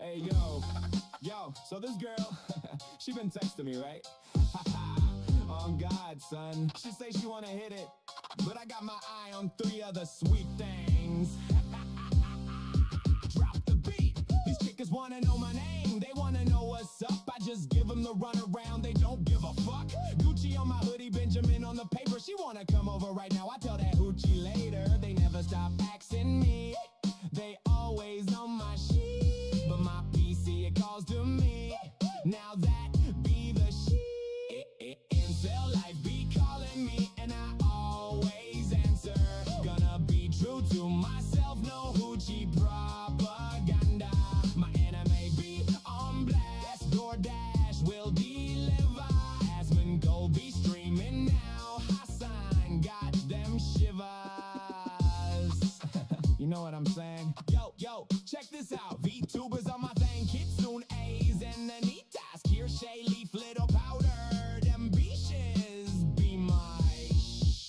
Hey, yo, so this girl, she been texting me, right? On God, son. She say she wanna hit it, but I got my eye on three other sweet things. Drop the beat. These chickens wanna know my name. They wanna know what's up. I just give them the runaround. They don't give a fuck. Gucci on my hoodie, Benjamin on the paper. She wanna come over right now. I tell that hoochie later. They never stop asking me. They always on my sheet. But my PC, it calls to me. Now that be the shit. Incel life be calling me. And I always answer. Gonna be true to myself. No hoochie propaganda. My anime be on blast. DoorDash will deliver. Asmon Gold be streaming now. Hassan got them shivers. You know what I'm saying? Yo, check this out. VTubers on my thing. Kitsune A's and Anitas. Kirshay leaf, little powder. Them beaches be my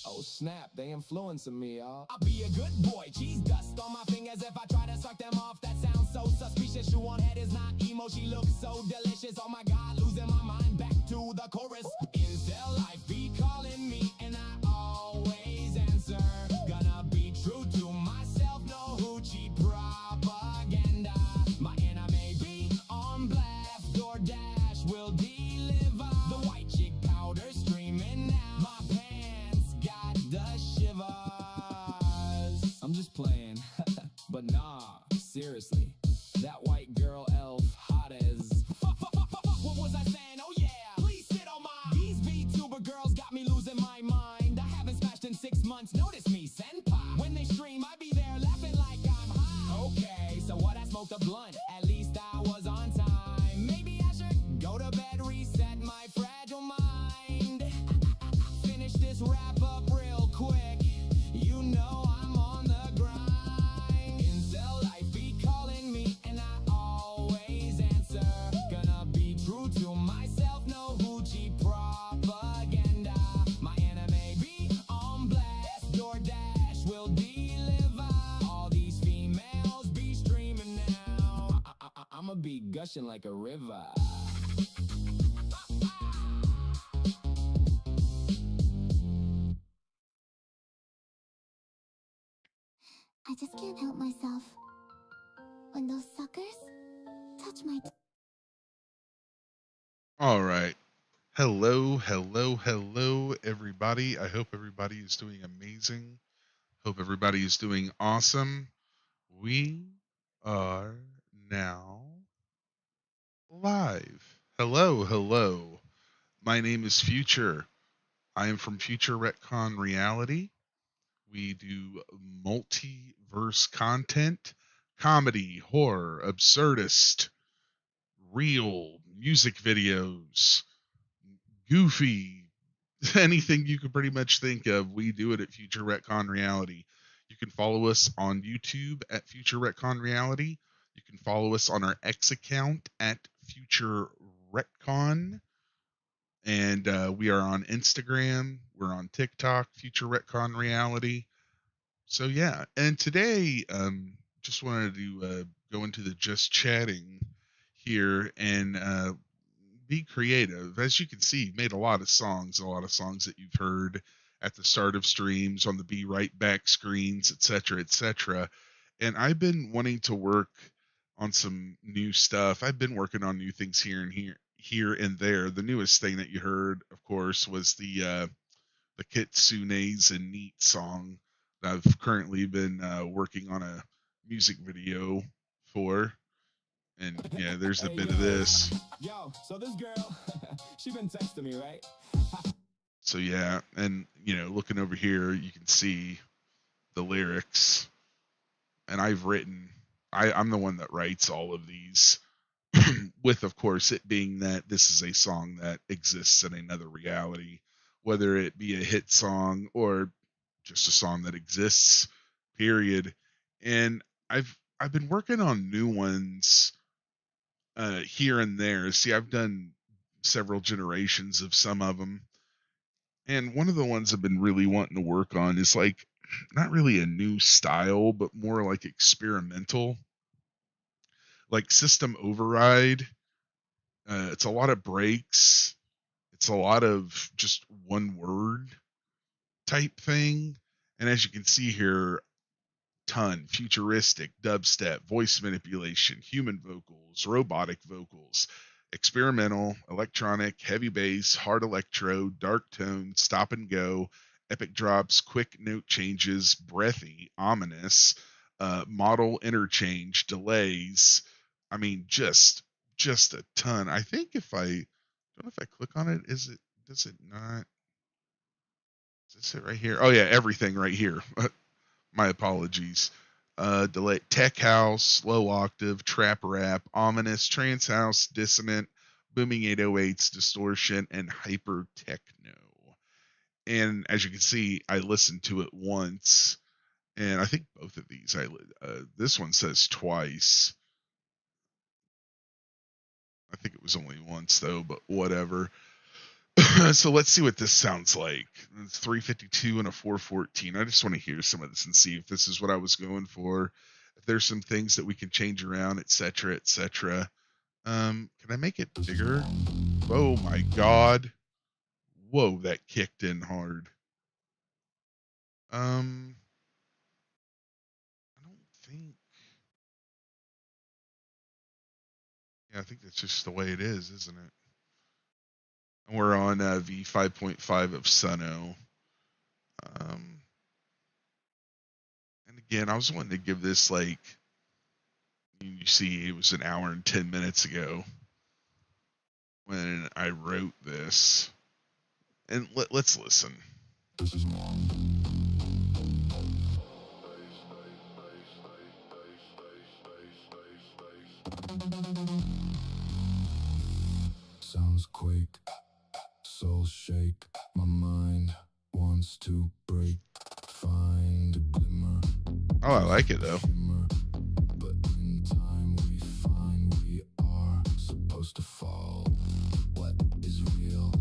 oh snap, they influencing me, y'all. I'll be a good boy. Cheese dust on my fingers if I try to suck them off. That sounds so suspicious. Shoe on head is not emo. She looks so delicious. Oh my God, losing my mind. Back to the chorus. Incel life be calling me, and I always answer. Gonna be true to myself. No hoochie propaganda. My anime be on blast. DoorDash will deliver. The white chick powder streaming now. My pants got the shivers. I'm just playing, but nah, seriously. That white girl elf, hot as. What was I saying? Oh yeah, please sit on my. These VTuber girls got me losing my mind. I haven't smashed in 6 months. Notice me, senpai. When they stream, I be there laughing like I'm high. Okay, so what? I smoked a blunt. At least I was on time. Maybe I should go to bed, reset my fragile mind. Finish this wrap up real quick. You know I'm on the grind. Incel life be calling me, and I always answer. Gonna be true to myself. No hoochie propaganda. My anime be on blast. DoorDash will deliver. All these females be streaming now. I'ma be gushing like a river. I just can't help myself. When those suckers touch my All right. Hello, everybody. I hope everybody is doing amazing. Hope everybody is doing awesome. We are now live. Hello. My name is Future. I am from Future Retcon Reality. We do multiverse content, comedy, horror, absurdist, real music videos, goofy, anything you can pretty much think of, we do it at Future Retcon Reality. You can follow us on YouTube at Future Retcon Reality. You can follow us on our X account at Future Retcon. And we are on Instagram. We're on TikTok, Future Retcon Reality. So yeah, and today, just wanted to go into the just chatting here and be creative. As you can see, made a lot of songs that you've heard at the start of streams, on the Be Right Back screens, etc. And I've been wanting to work on some new stuff. I've been working on new things here and there. The newest thing that you heard, of course, was the Kitsunes and Neat song that I've currently been working on a music video for. And yeah, there's a bit of this. Yo, so this girl, she been texting me, right? So yeah, and looking over here, you can see the lyrics. And I'm the one that writes all of these, with, of course, it being that this is a song that exists in another reality, whether it be a hit song or just a song that exists, period. And I've been working on new ones here and there. See, I've done several generations of some of them, and one of the ones I've been really wanting to work on is like not really a new style, but more like experimental. like system override. It's a lot of breaks. It's a lot of just one word type thing. And as you can see here, ton futuristic, dubstep, voice manipulation, human vocals, robotic vocals, experimental, electronic, heavy bass, hard electro, dark tone, stop and go, epic drops, quick note changes, breathy, ominous, model interchange, delays. I mean, just a ton. I think if I don't know if I click on it, does it not? Is this it right here? Oh yeah, everything right here. My apologies. Delay, tech house, low octave, trap rap, ominous, trance house, dissonant, booming 808s, distortion, and hyper techno. And as you can see, I listened to it once, and I think both of these. This one says twice. I think it was only once though, but whatever. So let's see what this sounds like. It's 352 and a 414. I just want to hear some of this and see if this is what I was going for. If there's some things that we can change around, etc., etc. Can I make it bigger? Oh my God! Whoa, that kicked in hard. I don't think. Yeah, I think that's just the way it is, isn't it? And we're on V5.5 of Suno. And again, I was wanting to give this like, you see, it was an hour and 10 minutes ago when I wrote this. And let's listen. Sounds quick, soul shake, my mind wants to break, find a glimmer. Oh, I like it though. But in time we find we are supposed to fall. What is real?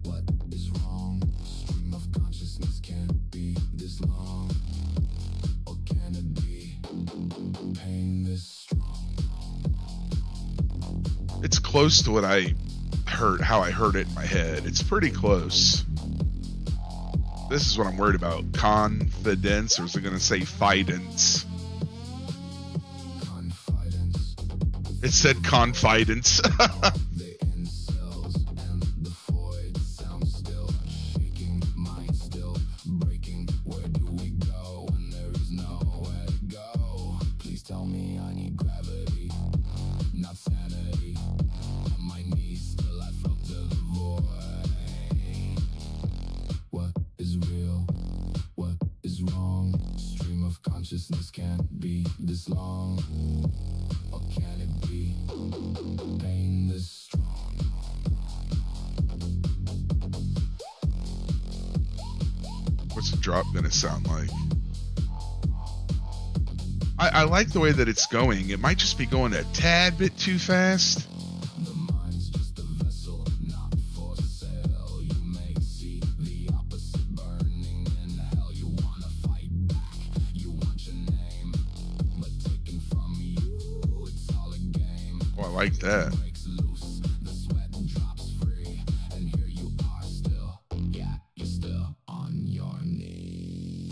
What is wrong? Stream of consciousness can't be this long. Or can it be pain this strong? It's close to what I heard, how I heard it in my head. It's pretty close. This is what I'm worried about. Confidence, or is it going to say fidence? Confidence. It said confidence. The incels and the void sound still shaking, mind still breaking. Where do we go when there is nowhere to go? Please tell me I need gravity, not sanity. On my knees still I felt the void. What is real? What is wrong? Stream of consciousness can't be this long. Or can it be pain this strong? What's the drop gonna sound like? I like the way that it's going. It might just be going a tad bit too fast. The mind's just a vessel, not for sale. You may see the opposite burning in hell. You wanna fight back, you want your name, but taken from you, it's all a game. Oh, I like that. Breaks loose, the sweat drops free, and here you are still, yeah, you're still on your knees.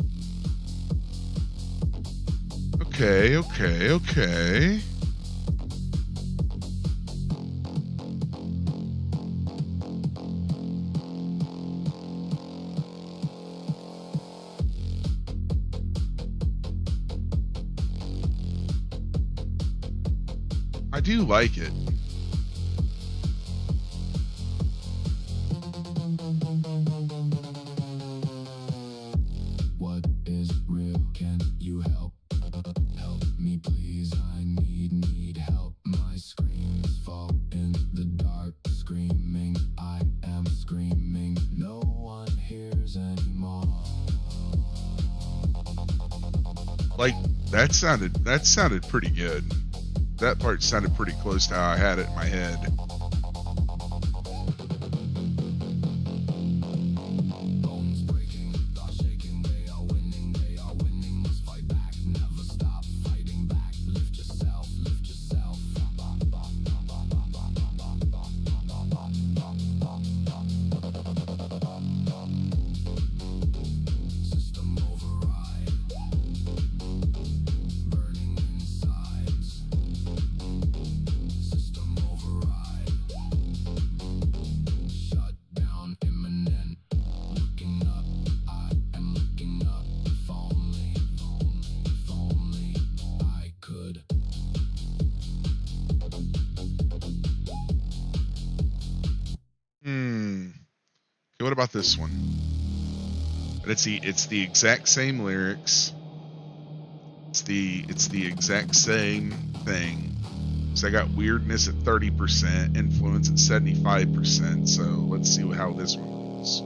Okay. I do like it. What is real? Can you help? Help me please, I need help. My screams fall in the dark, screaming, I am screaming, no one hears anymore. Like that sounded pretty good. That part sounded pretty close to how I had it in my head. Bones breaking, thoughts shaking, they are winning, must fight back, never stop fighting back. Lift yourself, Okay, what about this one? But it's the exact same lyrics. It's the exact same thing. So I got weirdness at 30%, influence at 75%. So let's see how this one goes.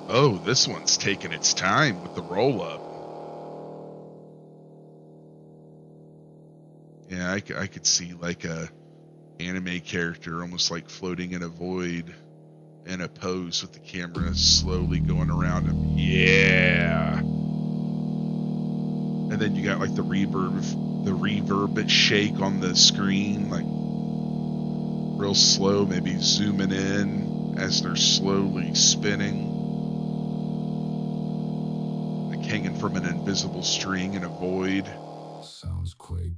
Oh, this one's taking its time with the roll up. Yeah, I could see like a anime character almost like floating in a void in a pose with the camera slowly going around him. Yeah. And then you got like the reverb shake on the screen, like real slow, maybe zooming in as they're slowly spinning, like hanging from an invisible string in a void. Sounds quake,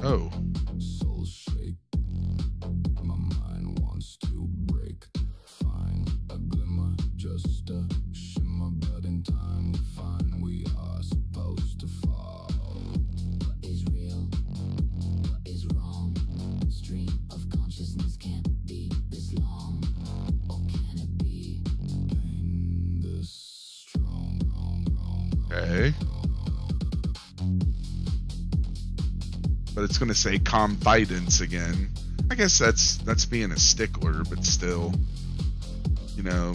Oh, soul shake. My mind wants to break. Find a glimmer, just a shimmer, but in time we find we are supposed to fall. What is real? What is wrong? Stream of consciousness can't be this long. Or can it be? Pain this strong. okay. But it's going to say confidence again. I guess that's being a stickler, but still, you know,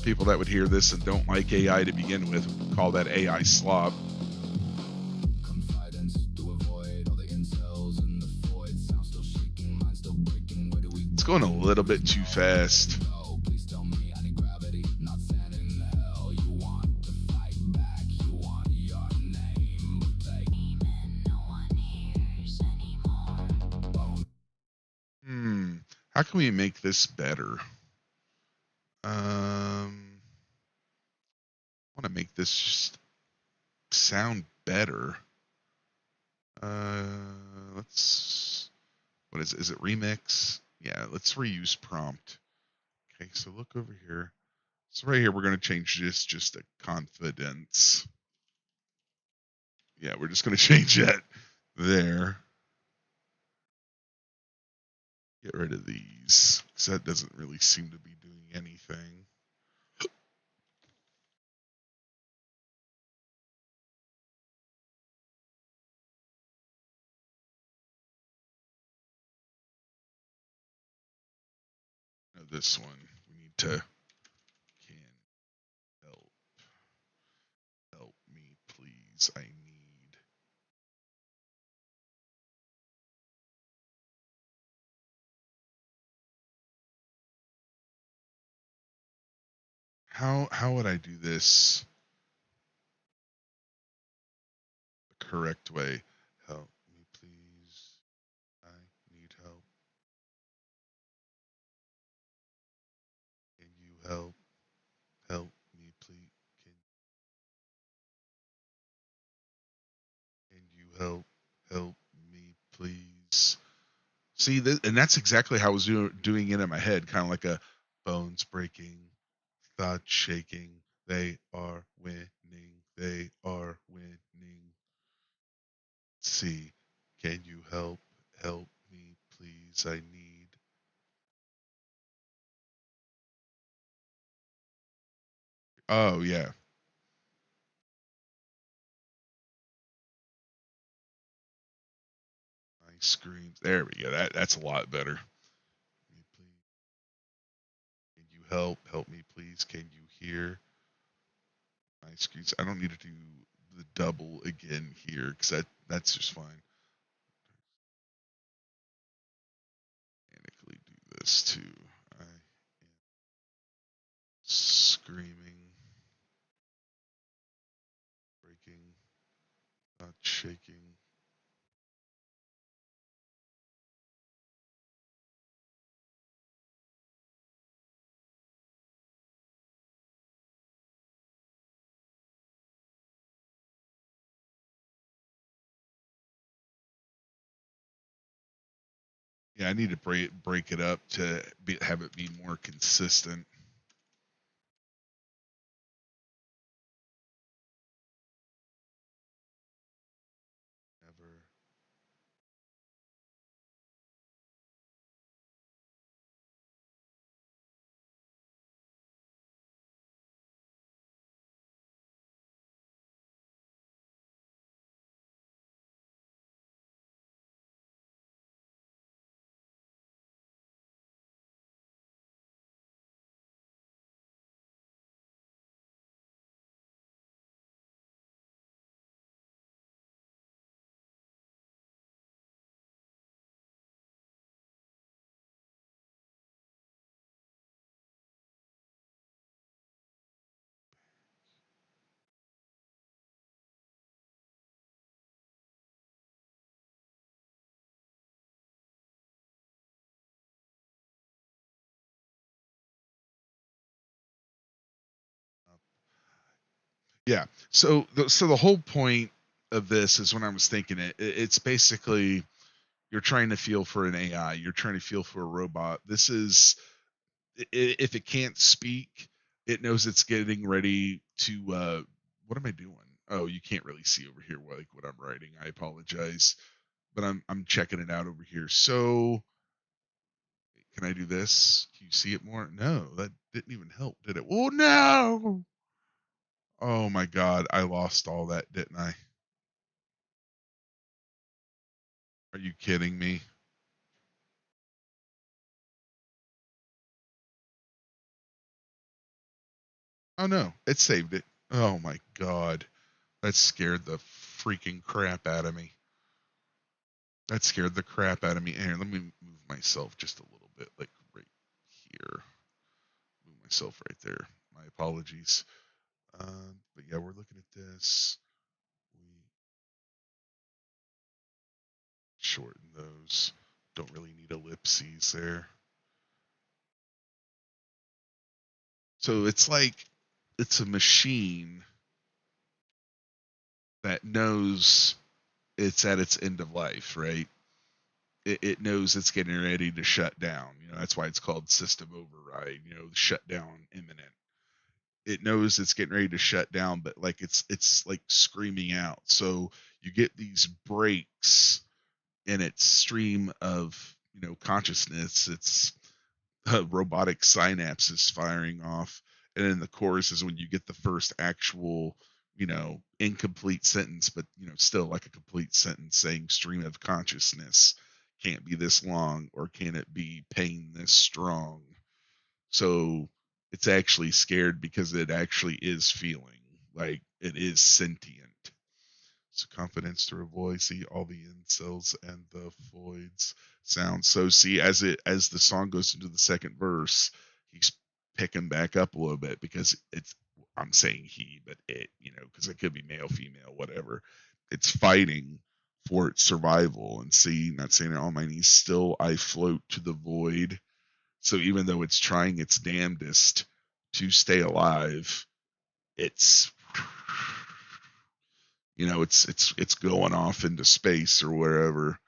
people that would hear this and don't like AI to begin with would call that AI slop. Confidence to avoid all the incels in the void. Sound still shaking, mind still breaking. Where do we It's going a little bit too fast. go? Please tell me I need gravity, not sand in hell. You want to fight back, you want your name, but they Even no one hears anymore. How can we make this better? I want to make this just sound better. Let's. What is it? Is it remix? Yeah, let's reuse prompt. Okay, so look over here. So right here, we're going to change this just to confidence. Yeah, we're just going to change that there. Get rid of these because that doesn't really seem to be doing anything. Now this one, we need to can help me please. I need. How would I do this the correct way? Help me please. I need help. Can you help me please? Can you help me please? See, and that's exactly how I was doing it in my head, kind of like a bones breaking, thoughts shaking. They are winning. They are winning. See, can you help me please? I need. Oh yeah, my screams. There we go. That's a lot better. Me please. Can you help me please? Can you hear my screams? I don't need to do the double again here because that's just fine. Mechanically do this too. I am screaming, breaking, not shaking. Yeah, I need to break it up to have it be more consistent. Yeah. So the whole point of this is when I was thinking it's basically you're trying to feel for an AI, you're trying to feel for a robot. This is if it can't speak, it knows it's getting ready to what am I doing? Oh, you can't really see over here what I'm writing. I apologize. But I'm checking it out over here. So can I do this? Can you see it more? No, that didn't even help, did it? Oh no! Oh my god, I lost all that, didn't I? Are you kidding me? Oh no, it saved it. Oh my god. That scared the freaking crap out of me. That scared the crap out of me. Here, let me move myself just a little bit, like right here. Move myself right there. My apologies. But yeah, we're looking at this. We shorten those. Don't really need ellipses there. So it's like it's a machine that knows it's at its end of life, right? It knows it's getting ready to shut down. That's why it's called system override. Shutdown imminent. It knows it's getting ready to shut down, but like it's like screaming out. So you get these breaks in its stream of consciousness. It's robotic synapses firing off, and then the chorus is when you get the first actual incomplete sentence, but still like a complete sentence saying stream of consciousness can't be this long, or can it be pain this strong. So it's actually scared because it actually is feeling like it is sentient. So confidence through a voice, see all the incels and the voids sound. So see, as the song goes into the second verse, he's picking back up a little bit because it's I'm saying he, but it, because it could be male, female, whatever. It's fighting for its survival. And see, not saying it on my knees, still I float to the void. So even though it's trying its damnedest to stay alive, it's it's going off into space or wherever.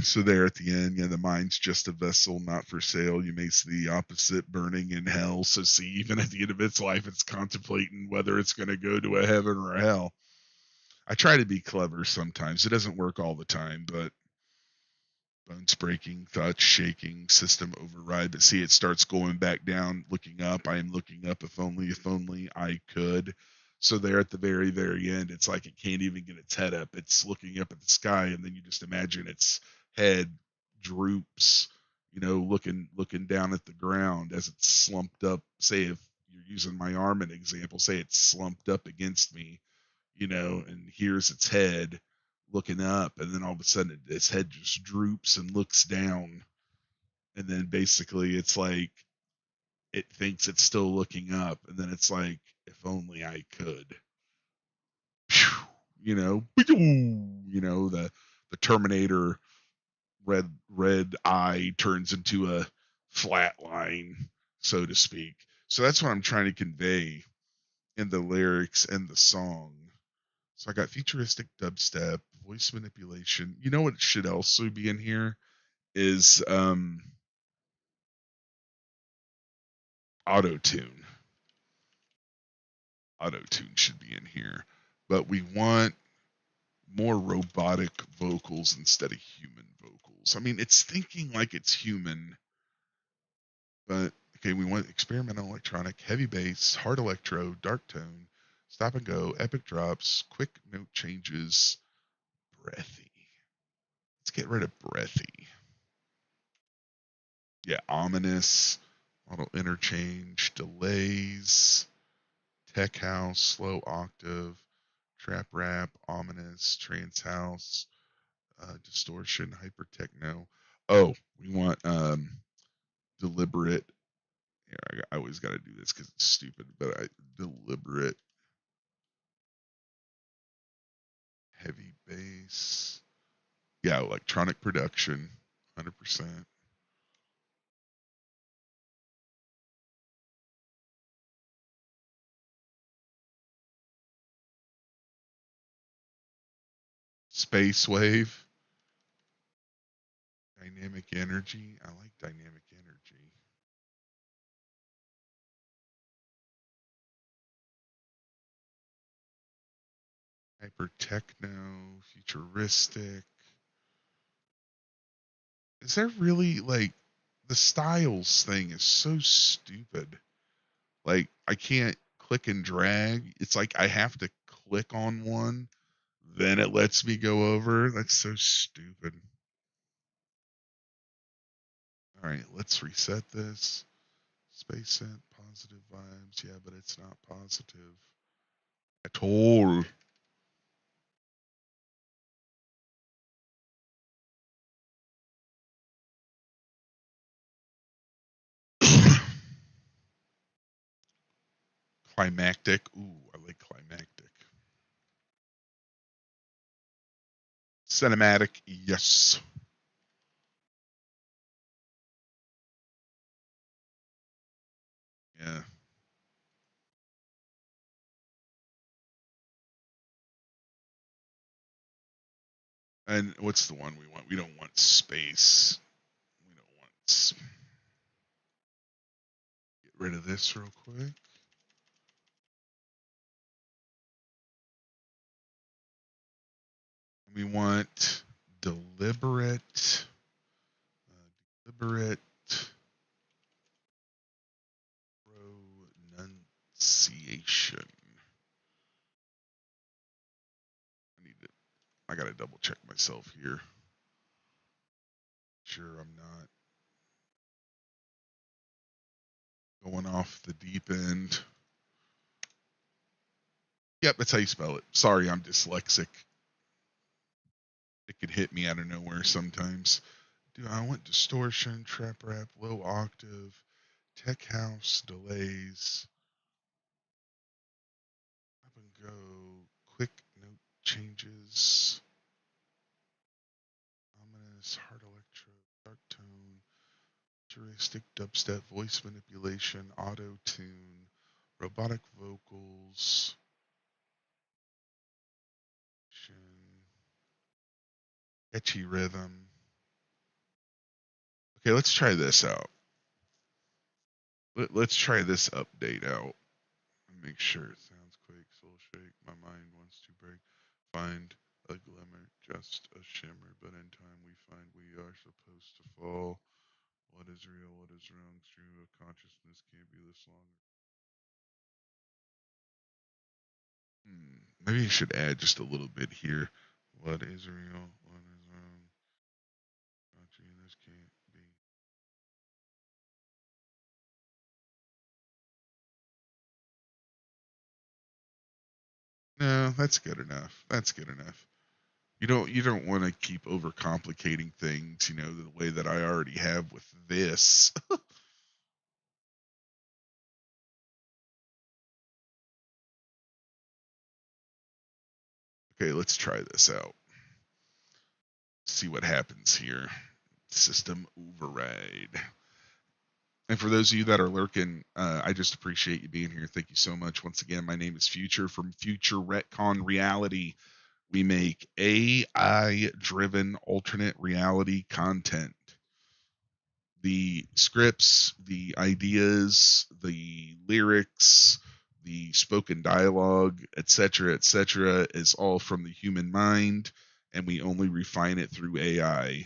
So there at the end, the mind's just a vessel, not for sale. You may see the opposite burning in hell. So see, even at the end of its life, it's contemplating whether it's going to go to a heaven or a hell. I try to be clever sometimes. It doesn't work all the time, but bones breaking, thoughts shaking, system override. But see, it starts going back down, looking up. I am looking up. If only I could. So there at the very, very end, it's like it can't even get its head up. It's looking up at the sky, and then you just imagine its head droops, looking down at the ground as it's slumped up. Say if you're using my arm an example, say it's slumped up against me, and here's its head looking up, and then all of a sudden its head just droops and looks down, and then basically it's like it thinks it's still looking up, and then it's like, if only I could. The Terminator red eye turns into a flat line, so to speak. So that's what I'm trying to convey in the lyrics and the song. So I got futuristic dubstep, voice manipulation. You know what should also be in here is auto tune. Auto tune should be in here, but we want more robotic vocals instead of human vocals. I mean, it's thinking like it's human, but okay, we want experimental electronic, heavy bass, hard electro, dark tone, stop and go, epic drops, quick note changes, breathy. Let's get rid of breathy. Yeah, ominous, auto interchange, delays, tech house, slow octave, trap rap, ominous, trance house, distortion, hyper techno. Oh, we want deliberate. Yeah, I always got to do this because it's stupid, but deliberate heavy bass. Yeah, electronic production, 100%. Space wave. Dynamic energy. I like dynamic energy. Hyper techno, futuristic. Is there really like the styles thing is so stupid. Like I can't click and drag. It's like I have to click on one, then it lets me go over. That's so stupid. All right, let's reset this. Space scent, positive vibes. Yeah, but it's not positive at all. Climactic. Ooh, I like climactic. Cinematic. Yes. Yeah. And what's the one we want? We don't want space. We don't want. Get rid of this real quick. We want deliberate, deliberate pronunciation. I need to. I gotta double check myself here. Sure, I'm not going off the deep end. Yep, that's how you spell it. Sorry, I'm dyslexic. It could hit me out of nowhere sometimes. Do I want distortion, trap rap, low octave, tech house, delays, up and go, quick note changes, ominous, hard electro, dark tone, futuristic dubstep, voice manipulation, auto tune, robotic vocals, catchy rhythm. Okay, let's try this out. Let's try this update out and make sure it sounds quake, soul shake. My mind wants to break. Find a glimmer, just a shimmer, but in time we find we are supposed to fall. What is real? What is wrong? True of consciousness can't be this longer. Maybe I should add just a little bit here. What is real? What is wrong? Consciousness can't be. No, that's good enough. That's good enough. You don't want to keep overcomplicating things, the way that I already have with this. Okay, let's try this out. See what happens here. System override. And for those of you that are lurking, I just appreciate you being here. Thank you so much. Once again, my name is Future from FutuRRE. We make AI driven alternate reality content. The scripts, the ideas, the lyrics, the spoken dialogue, etc., is all from the human mind, and we only refine it through AI.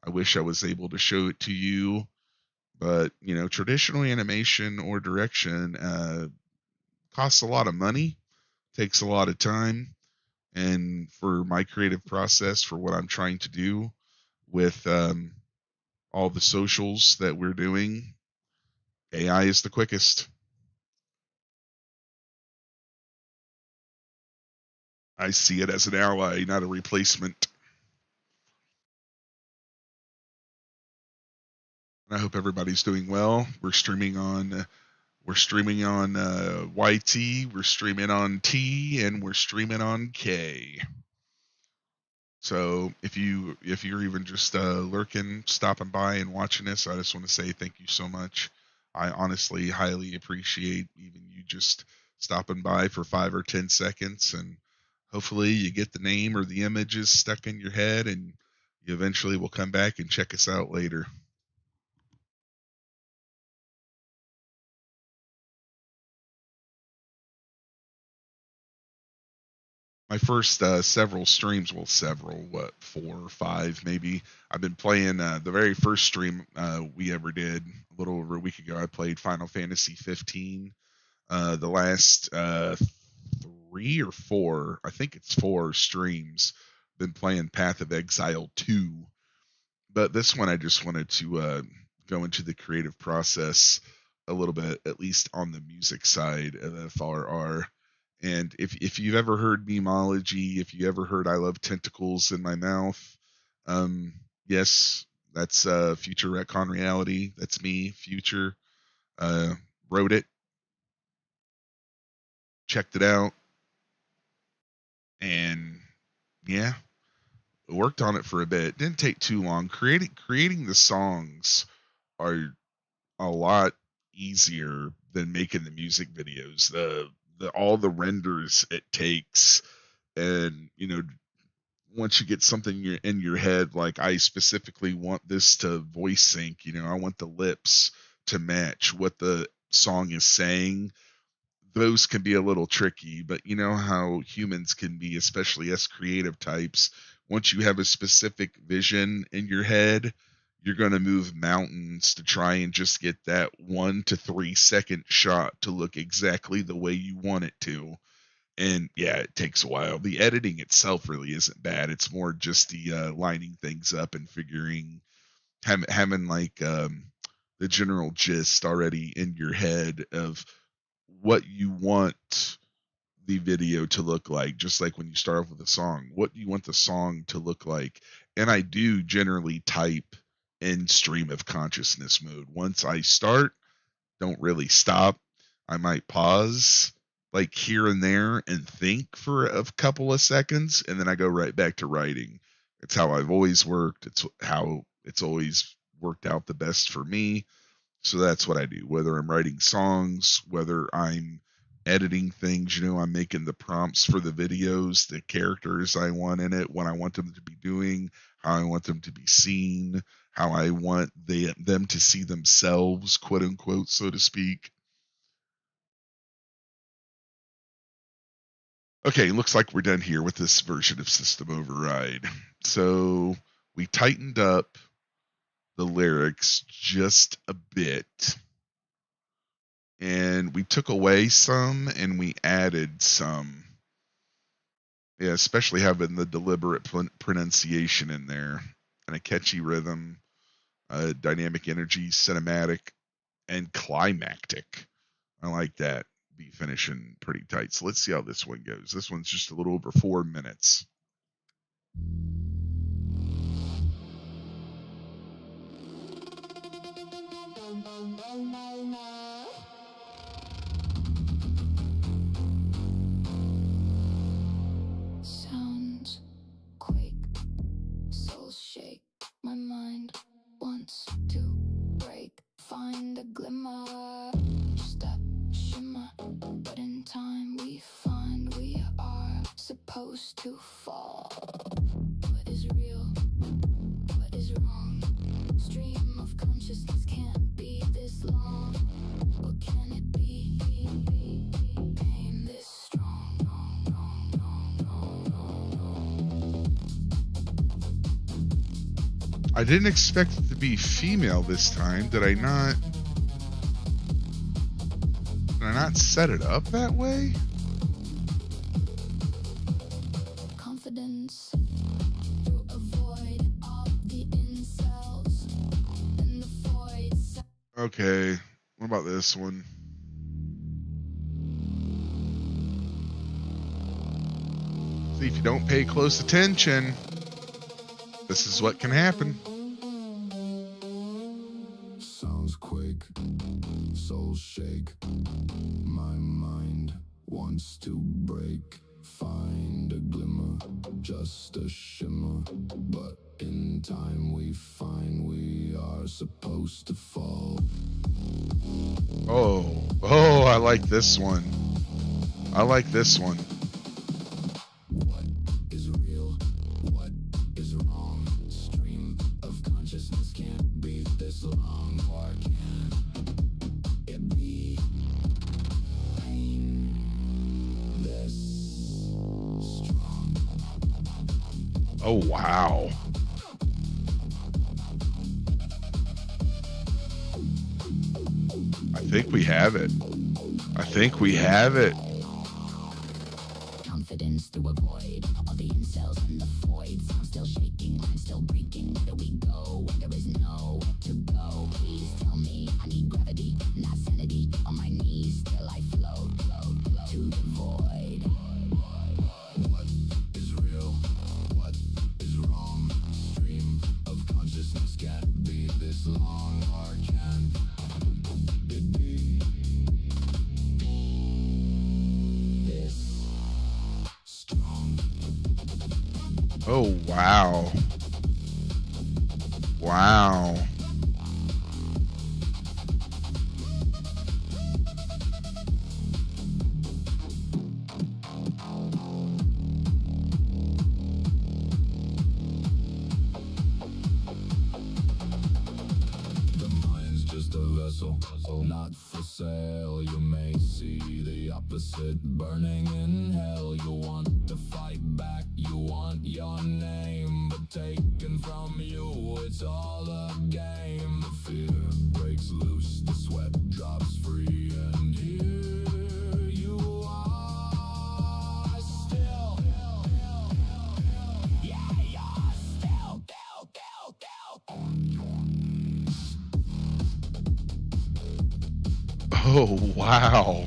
I wish I was able to show it to you, but traditional animation or direction costs a lot of money, takes a lot of time, and for my creative process, for what I'm trying to do with all the socials that we're doing, AI is the quickest. I see it as an ally, not a replacement. And I hope everybody's doing well. We're streaming on YT, we're streaming on T, and we're streaming on K. So if you're even just lurking, stopping by and watching this, I just want to say thank you so much. I honestly highly appreciate even you just stopping by for 5 or 10 seconds, and Hopefully you get the name or the images stuck in your head, and you eventually will come back and check us out later. My first several streams, well, what, 4 or 5 maybe. I've been playing the very first stream we ever did a little over a week ago. I played Final Fantasy 15. The last 3 or 4, I think it's 4 streams, been playing Path of Exile 2. But this one, I just wanted to go into the creative process a little bit, at least on the music side of FRR. And if you've ever heard Memeology, if you ever heard I Love Tentacles in My Mouth, yes, that's FutuRRE Reality. That's me, Future. Wrote it, checked it out, and yeah, worked on it for a bit. Didn't take too long. Creating the songs are a lot easier than making the music videos. The all the renders it takes, and once you get something in your head, like I specifically want this to voice sync. I want the lips to match what the song is saying. Those can be a little tricky, but you know how humans can be, especially us creative types. Once you have a specific vision in your head, you're going to move mountains to try and just get that 1 to 3 second shot to look exactly the way you want it to. And yeah, it takes a while. The editing itself really isn't bad. It's more just the lining things up and having like the general gist already in your head of what you want the video to look like. Just like when you start off with a song, what do you want the song to look like? And I do generally type in stream of consciousness mode. Once I start, don't really stop. I might pause like here and there and think for a couple of seconds, and then I go right back to writing. It's how I've always worked. It's how it's always worked out the best for me. So that's what I do. Whether I'm writing songs, whether I'm editing things, I'm making the prompts for the videos, the characters I want in it, what I want them to be doing, how I want them to be seen, how I want them to see themselves, quote unquote, so to speak. Okay, looks like we're done here with this version of System Override. So we tightened up the lyrics just a bit, and we took away some and we added some. Yeah, especially having the deliberate pronunciation in there and a catchy rhythm, dynamic energy, cinematic, and climactic. I like that. Be finishing pretty tight. So let's see how this one goes. This one's just a little over 4 minutes. Sounds quake, souls shake. My mind wants to break. Find a glimmer, step, shimmer. But in time we find we are supposed to fall. What is real? What is wrong? Stream of consciousness can't be this long. What can it be? Pain this strong. I didn't expect it to be female this time. Did I not set it up that way? Confidence through a void of the incels in the void. Okay, what about this one? See, if you don't pay close attention, this is what can happen. Sounds quake, souls shake. My mind wants to break. Find a glimmer, just a shimmer. But in time we find we are supposed to fall. Oh, I like this one. I like this one. Oh, wow. I think we have it. I think we have it. Confidence through a void. All the incels and the voids. I'm still shaking, I'm still breaking. Where do we go when there is no to go? Please tell me I need gravity, not sanity. On my knees till I float, float, float to the void. What is real? What is wrong? Stream of consciousness can't be this long, or can it be this strong? Oh, wow. Wow. The mind's just a vessel, not for sale. You may see the opposite burning in hell. You want to fight back, you want your name, but taken from you, it's all a game. The fear breaks loose, the sweat drops free, and here you are still. Yeah, you're still. Oh, wow.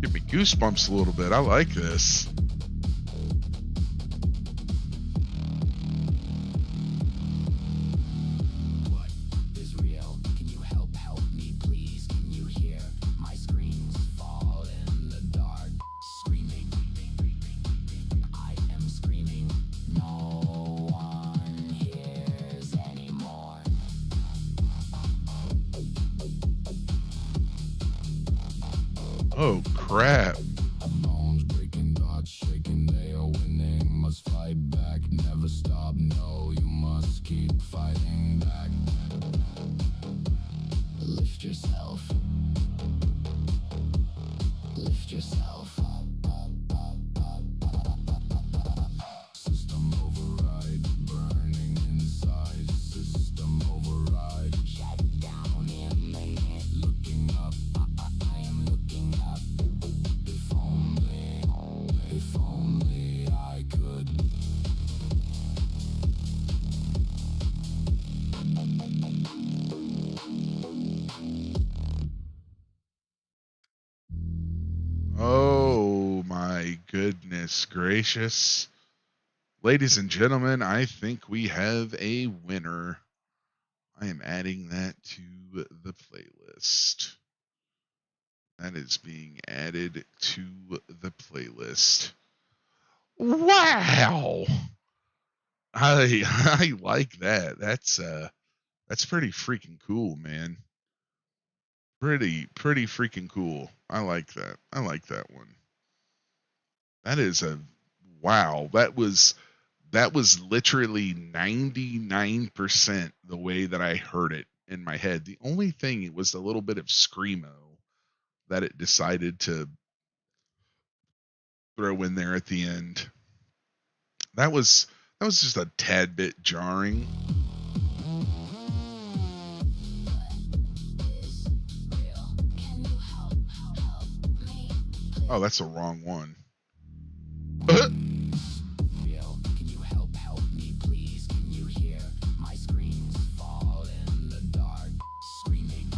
Give me goosebumps a little bit. I like this. What is real? Can you help me, please? Can you hear my screams fall in the dark? Screaming. I am screaming. No one hears anymore. Oh, crap. Bones breaking, thoughts shaking, they are winning. Must fight back, never stop. No, you must keep fighting back. Lift yourself. Lift yourself. System override, burning inside. System override, Shut down imminent. looking up. I am looking up. If only I could. Oh, my goodness gracious. Ladies and gentlemen, I think we have a winner. I am adding that to the playlist. That is being added to the playlist. Wow. I like that. That's pretty freaking cool, man. Pretty freaking cool. I like that. I like that one. That is a wow. That was literally 99% the way that I heard it in my head. The only thing, it was a little bit of screamo that it decided to throw in there at the end. That was just a tad bit jarring. Oh, that's the wrong one. Real. Can you help me, please? Can you hear my screams fall in the dark? Screaming.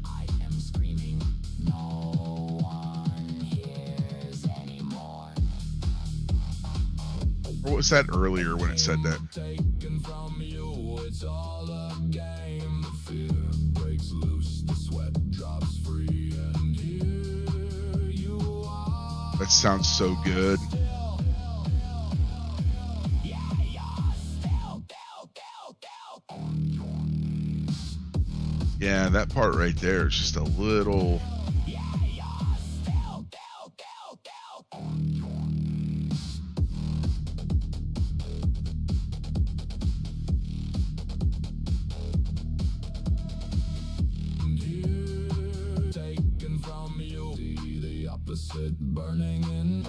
I am screaming. No one hears anymore. Or was that earlier when it said that? Taken from you, it's all a game. The fear breaks loose, the sweat drops free, and here you are. That sounds so good. Yeah, that part right there is just a little. Taken from you, see the opposite burning in.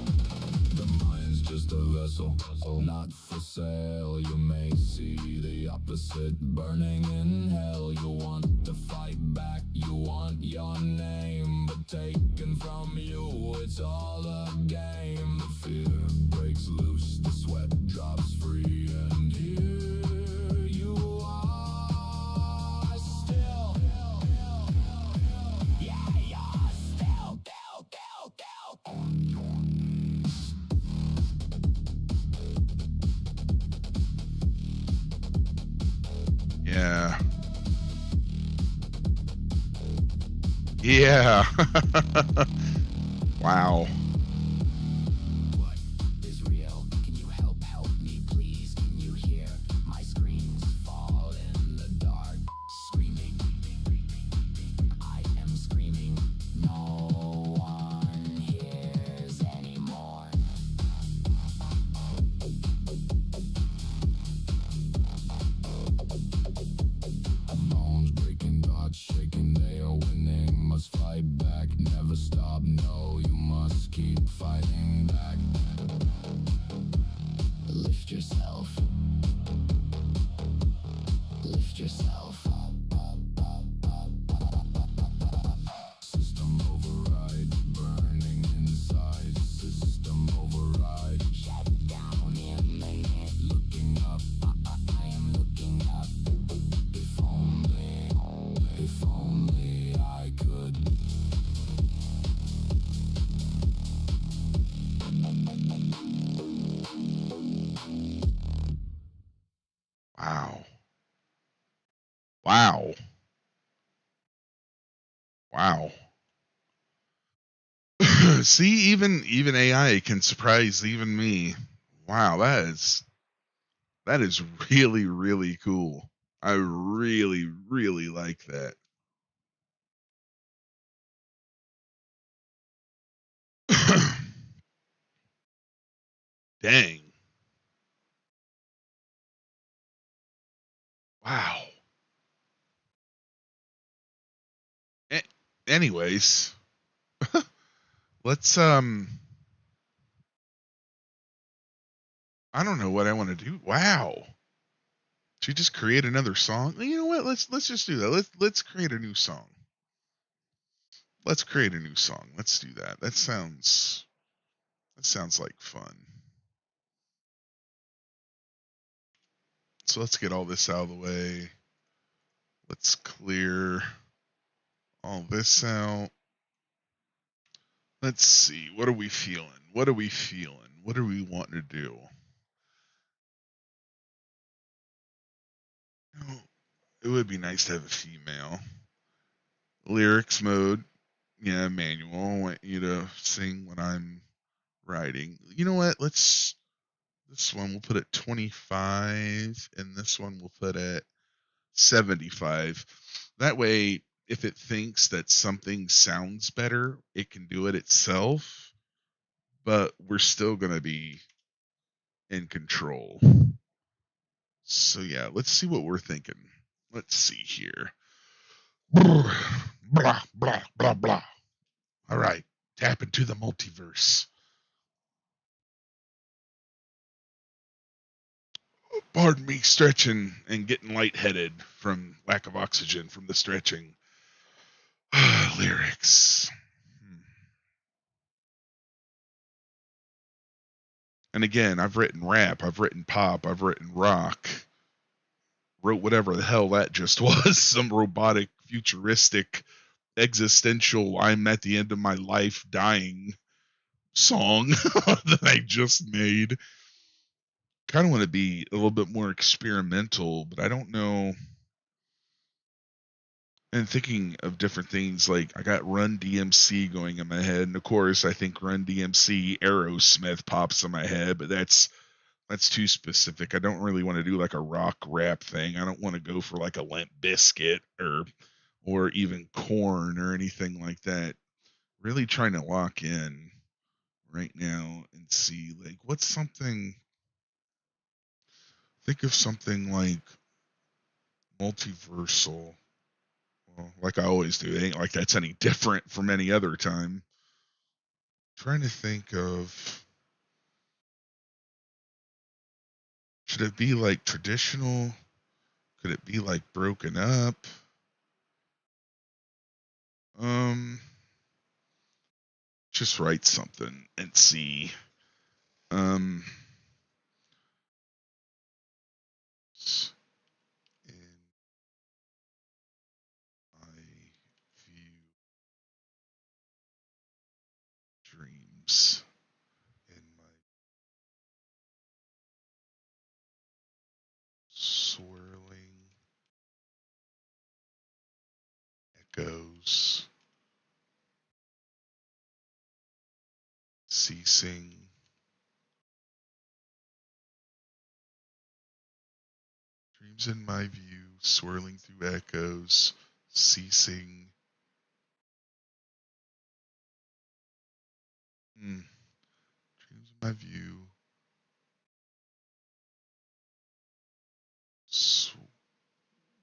The mind's just just a vessel, not for sale. You may see the opposite burning in hell. You want to fight back, you want your name, but taken from you, it's all a game. The fear breaks loose, the sweat drops free, and here you are still. Yeah, you're still on your knees. Yeah. Yeah. Wow. What is real? Can you help me please? Can you hear my screams fall in the dark? Screaming, I am screaming. No one hears anymore. Bones breaking, thoughts shaking, they are winning. Must fight back, never stop, no, you must keep fighting back. Lift yourself. Lift yourself. System override, burning inside. System override, Shut down imminent. looking up, I am looking up. If only I could. Wow. Wow. Wow. See, even AI can surprise even me. Wow, that is really, really cool. I really, really like that. Dang. Wow. A- Anyways, let's I don't know what I want to do. Wow. Should we just create another song? You know what? Let's just do that. Let's create a new song. Let's create a new song. Let's do that. That sounds like fun. So let's get all this out of the way. Let's clear all this out. Let's see. What are we feeling? What are we feeling? What are we wanting to do? Oh, it would be nice to have a female. Lyrics mode. Yeah, manual. I want you to sing when I'm writing. You know what? This one we'll put at 25 and this one we'll put at 75. That way, if it thinks that something sounds better, it can do it itself, but we're still going to be in control. So, yeah, let's see what we're thinking. Let's see here. Blah, blah, blah, blah. All right, tap into the multiverse. Pardon me, stretching and getting lightheaded from lack of oxygen from the stretching. Lyrics. And again, I've written rap, I've written pop, I've written rock, wrote whatever the hell that just was, some robotic, futuristic, existential, I'm at the end of my life dying song that I just made. Kind of want to be a little bit more experimental, but I don't know. And thinking of different things, like I got Run DMC going in my head, and of course I think Run DMC Aerosmith pops in my head, but that's too specific. I don't really want to do like a rock rap thing. I don't want to go for like a Limp Biscuit or even Corn or anything like that. Really trying to lock in right now and see like what's something. Think of something like multiversal. Well, like I always do. It ain't like that's any different from any other time. Trying to think of Should it be like traditional? Could it be like broken up? Just write something and see. In my view, dreams in my swirling echoes, ceasing. Dreams in my view, swirling through echoes, ceasing. Dreams in my view,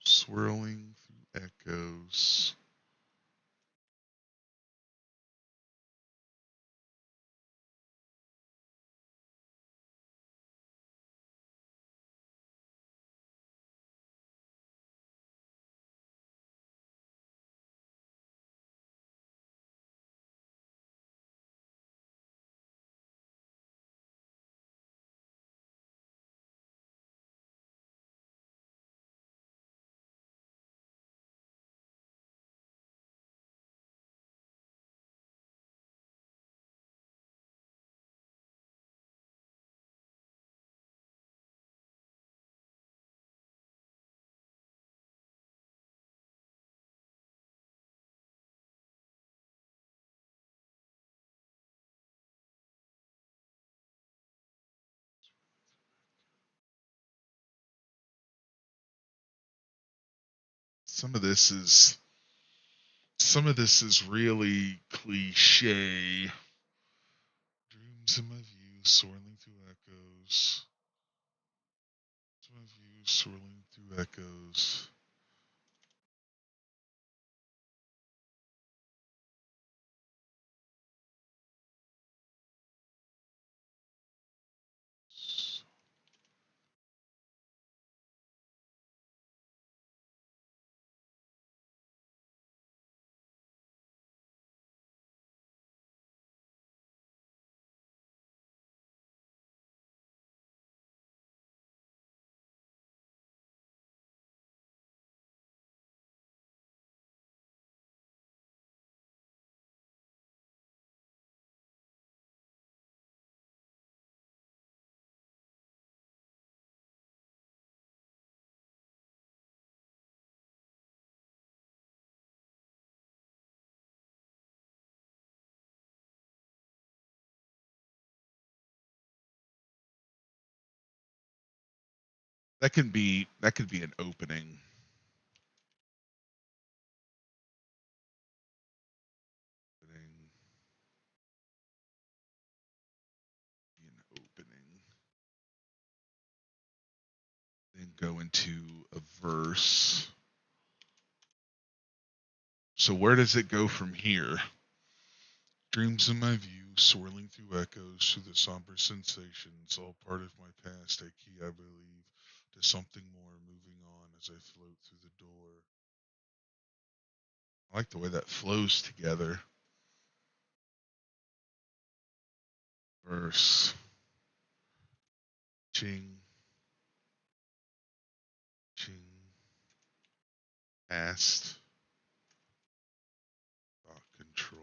swirling through echoes. Some of this is really cliche. Dreams in my view, swirling through echoes. Dreams in my view, swirling through echoes. That could be an opening. Opening. Then go into a verse. So where does it go from here? Dreams in my view, swirling through echoes through the somber sensations, all part of my past, a key, I believe, to something more, moving on as I float through the door. I like the way that flows together. Verse. Ching. Ching. Past. Thought control.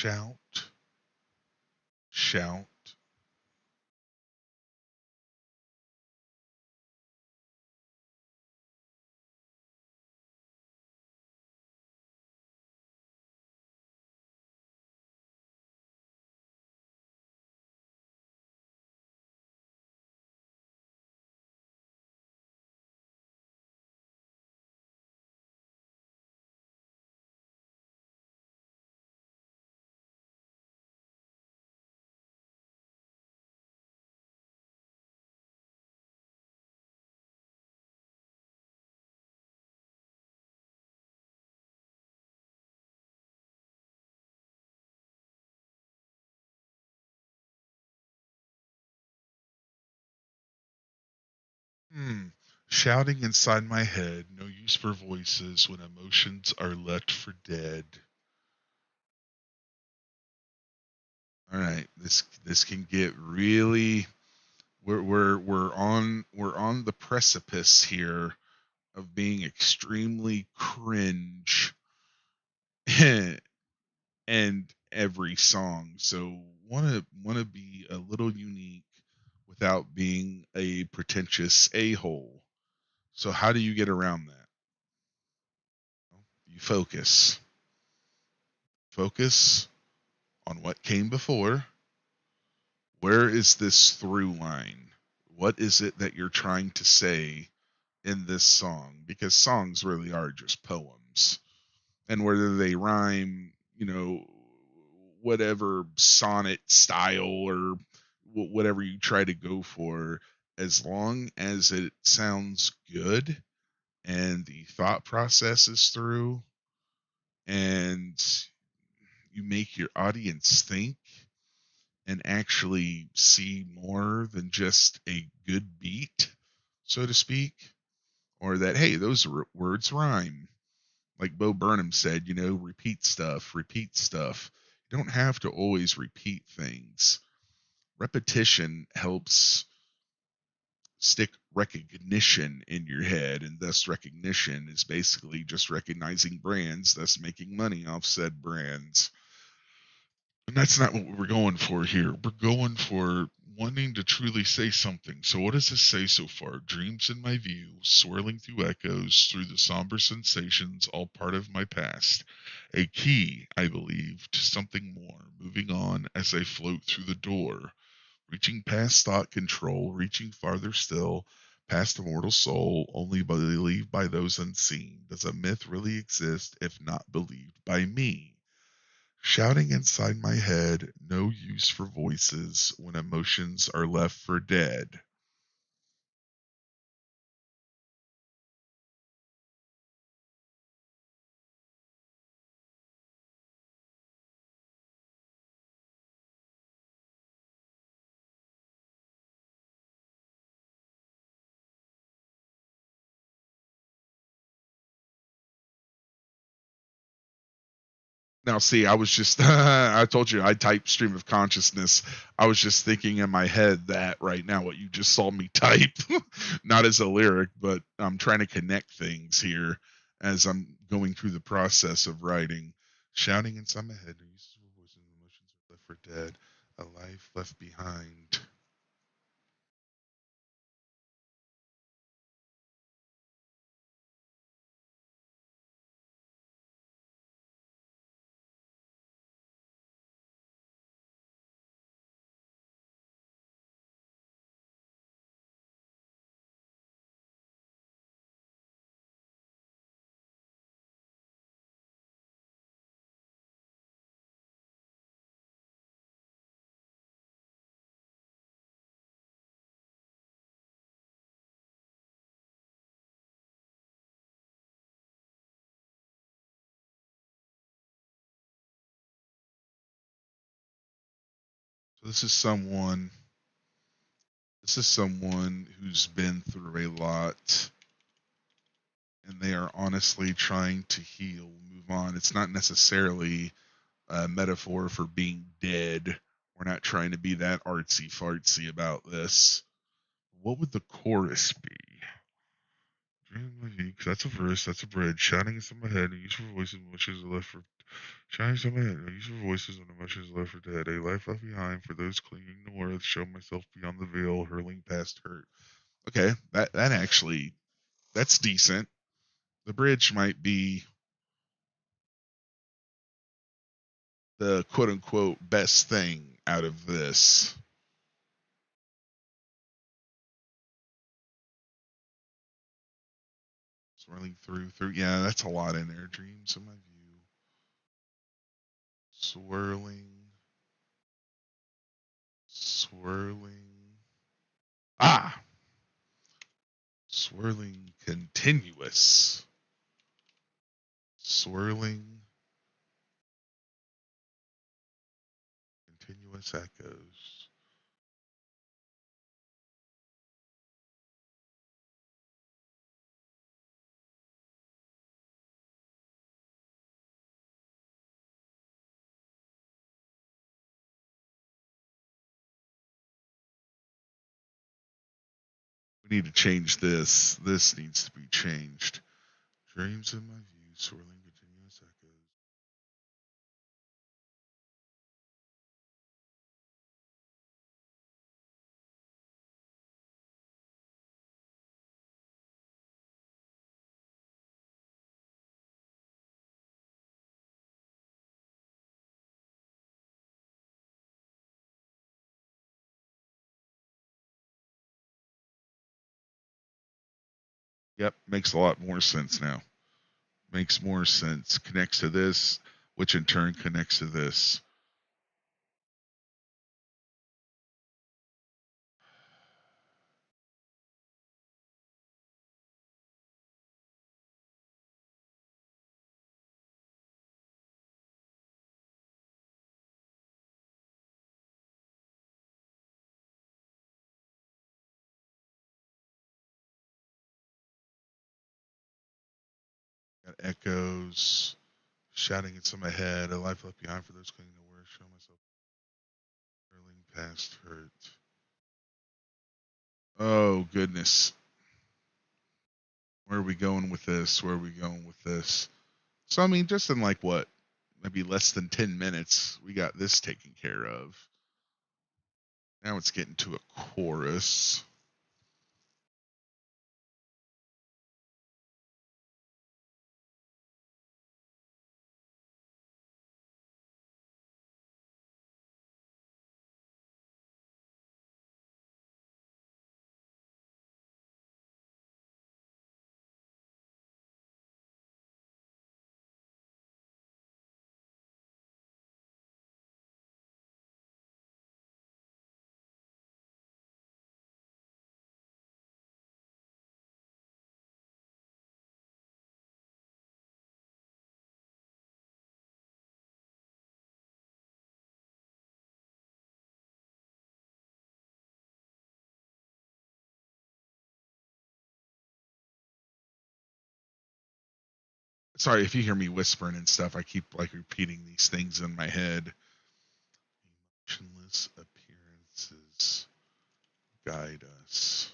shout, shout. Hmm. Shouting inside my head, no use for voices when emotions are left for dead. All right, this can get really. We're on the precipice here of being extremely cringe and every song. So wanna be a little unique without being a pretentious a-hole. So how do you get around that? You focus. Focus on what came before. Where is this through line? What is it that you're trying to say in this song? Because songs really are just poems. And whether they rhyme, whatever sonnet style or whatever you try to go for, as long as it sounds good and the thought process is through and you make your audience think and actually see more than just a good beat, so to speak, or that, hey, those words rhyme. Like Bo Burnham said, repeat stuff, repeat stuff. You don't have to always repeat things. Repetition helps stick recognition in your head, and thus recognition is basically just recognizing brands, thus making money off said brands. And that's not what we're going for here. We're going for wanting to truly say something. So, what does this say so far? Dreams in my view, swirling through echoes, through the somber sensations, all part of my past. A key, I believe, to something more, moving on as I float through the door, reaching past thought control, reaching farther still, past the mortal soul, only believed by those unseen. Does a myth really exist if not believed by me? Shouting inside my head, no use for voices when emotions are left for dead. Now, see, I was just, I told you I type stream of consciousness. I was just thinking in my head that right now, what you just saw me type, not as a lyric, but I'm trying to connect things here as I'm going through the process of writing. Shouting inside my head, no uses for voices, emotions are left for dead, a life left behind. So this is someone who's been through a lot and they are honestly trying to heal, move on. It's not necessarily a metaphor for being dead. We're not trying to be that artsy fartsy about this. What would the chorus be? Because that's a verse, that's a bridge. Shouting into my head, and use for voices which is left for. Shining so my head. Use your voices when emotions left for dead. A life left behind for those clinging to earth. Show myself beyond the veil, hurling past hurt. Okay, that actually that's decent. The bridge might be the quote unquote best thing out of this. Swirling through. Yeah, that's a lot in there. Dreams of my view. Swirling. Swirling. Ah! Swirling continuous. Swirling continuous echoes. We need to change this. This needs to be changed. Dreams in my view, swirling continuous echoes. Yep, makes a lot more sense now. Makes more sense. Connects to this, which in turn connects to this. Got echoes, shouting into my head, a life left behind for those clinging to words, show myself hurling past hurt. Oh goodness. Where are we going with this? Where are we going with this? So I mean, just in like what, maybe less than 10 minutes, we got this taken care of. Now it's getting to a chorus. Sorry if you hear me whispering and stuff. I keep like repeating these things in my head. Emotionless appearances guide us.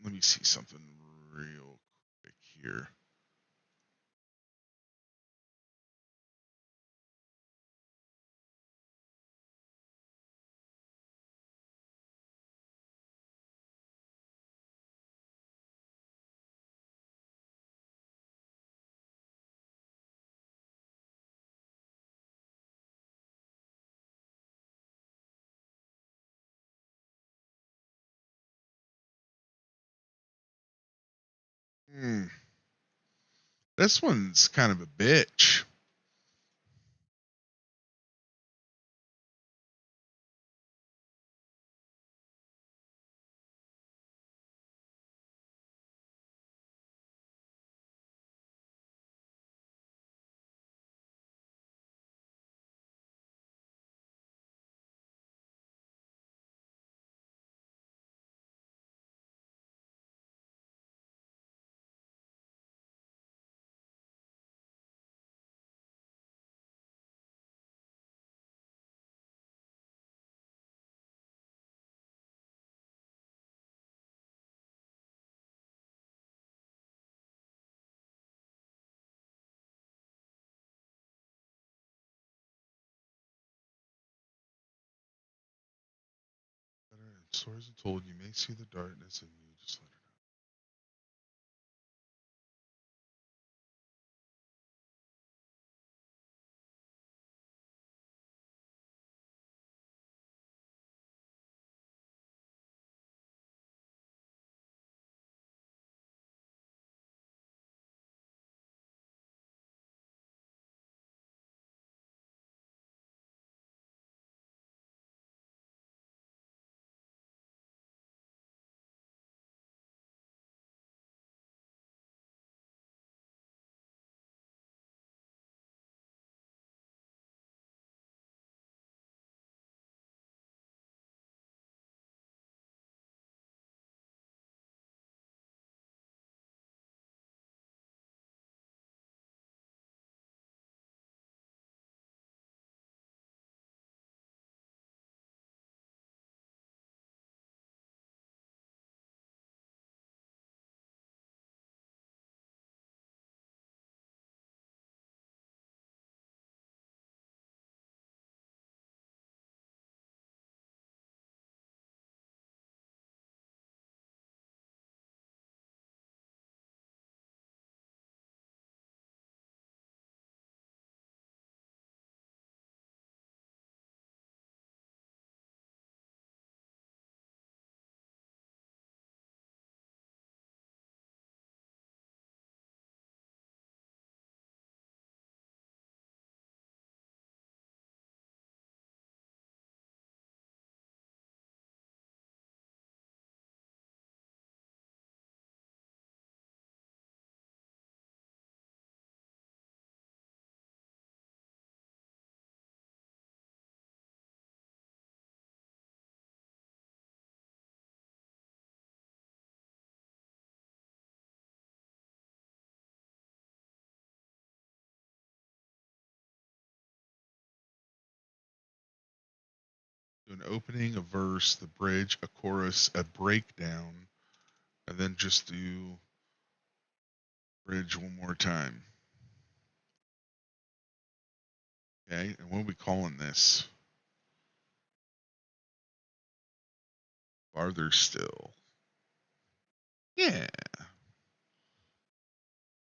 let me see something real quick here. Hmm. This one's kind of a bitch. Swords are told you may see the darkness and you just let it out. Do an opening, a verse, the bridge, a chorus, a breakdown, and then just do bridge one more time. Okay, and what are we calling this? Farther still. Yeah.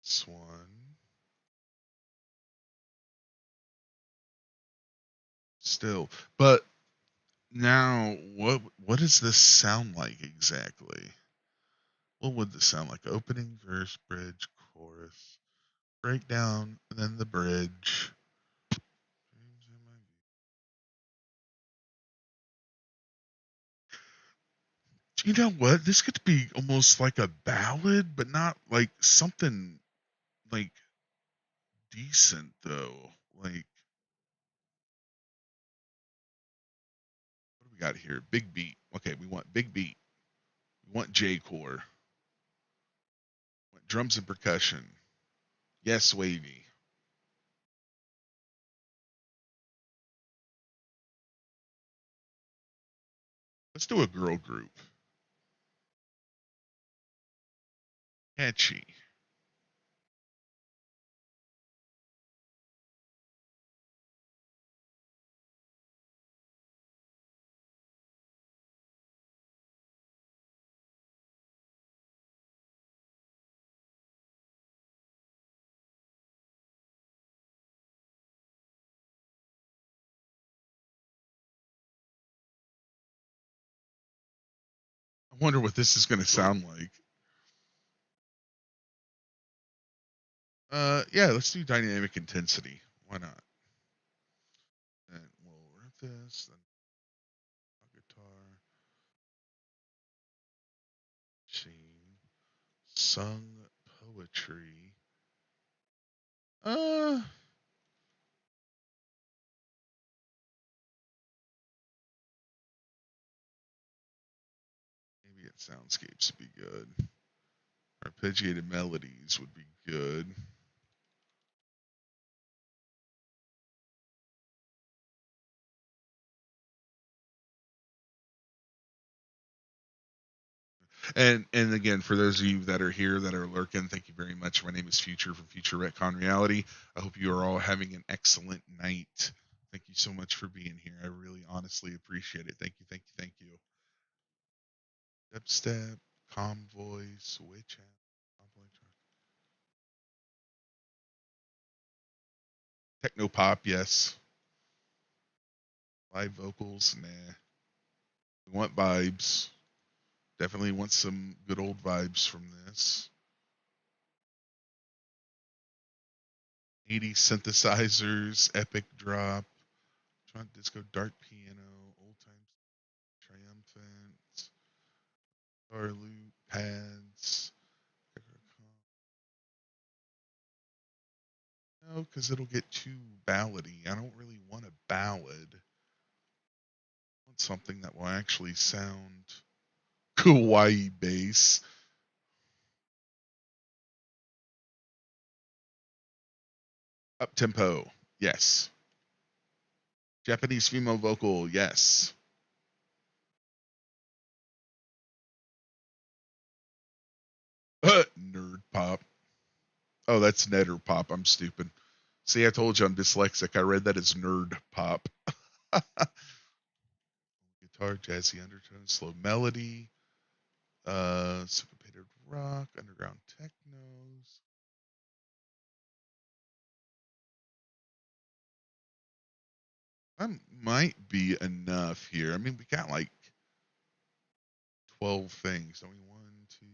This one. Still. But now what does this sound like exactly? What would this sound like? Opening, verse, bridge, chorus, breakdown, and then the bridge. You know what? This could be almost like a ballad, but not like something like decent though. Like what do we got here? Big beat. Okay, we want big beat. We want J core. We want drums and percussion. Yes, wavy. Let's do a girl group. catchy. I wonder what this is going to sound like. Yeah, let's do dynamic intensity. Why not? And we'll rip this, then guitar, machine, sung poetry. Uh, Maybe it soundscapes would be good. Arpeggiated melodies would be good. And again, for those of you that are here that are lurking, thank you very much. My name is Future from FutuRRE Reality. I hope you are all having an excellent night. Thank you so much for being here. I really honestly appreciate it. Thank you, thank you, thank you. Dubstep, calm voice, witch techno pop, yes. Live vocals, nah. We want vibes. Definitely want some good old vibes from this. 80s synthesizers, epic drop, disco, dark piano, old times, triumphant, guitar loop, pads. No, because it'll get too ballady. I don't really want a ballad. I want something that will actually sound kawaii bass. Up tempo, yes. Japanese female vocal, yes. Nerd pop. Oh, that's netter pop. I'm stupid. See, I told you I'm dyslexic. I read that as nerd pop. Guitar, jazzy undertone, slow melody, syncopated rock, underground technos. That might be enough here. I mean, we got like 12 things. Don't we? 1, 2,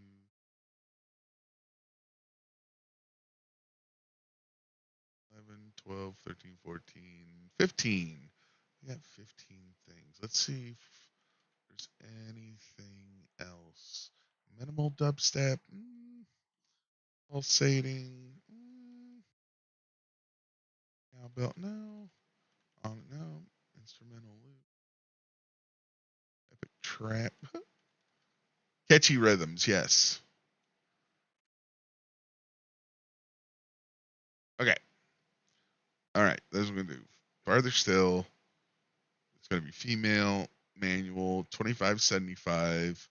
11, 12, 13, 14, 15. We got 15 things. Let's see if there's anything else. Minimal dubstep, pulsating, cowbell, no. No. Instrumental loop, epic trap. Catchy rhythms, yes. Okay. All right. That's what we're going to do. Farther still, it's going to be female, manual, 2575.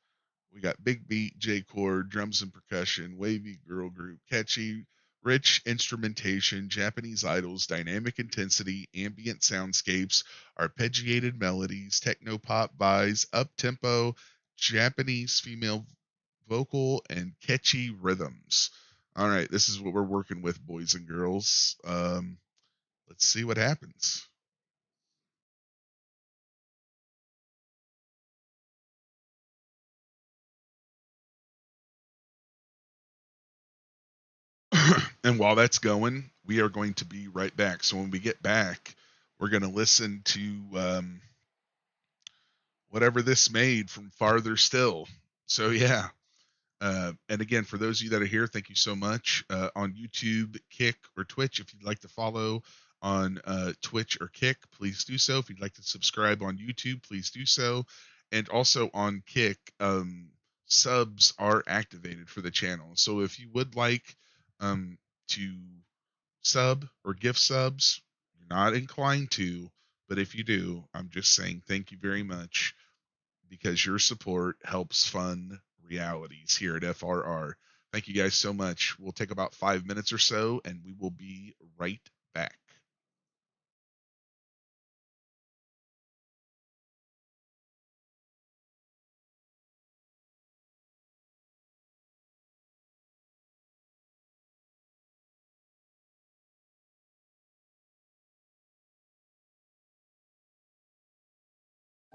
We got big beat, J chord, drums and percussion, wavy girl group, catchy, rich instrumentation, Japanese idols, dynamic intensity, ambient soundscapes, arpeggiated melodies, techno pop vibes, up tempo, Japanese female vocal, and catchy rhythms. All right, this is what we're working with, boys and girls. Let's see what happens. And while that's going, we are going to be right back. So when we get back, we're going to listen to whatever this made from Farther Still. So yeah. And again, for those of you that are here, thank you so much. On YouTube, Kick, or Twitch, if you'd like to follow on Twitch or Kick, please do so. If you'd like to subscribe on YouTube, please do so. And also on Kick, subs are activated for the channel. So if you would like to sub or gift subs, you're not inclined to, but if you do, I'm just saying thank you very much because your support helps fund realities here at FRR. Thank you guys so much. We'll take about 5 minutes or so, and we will be right back.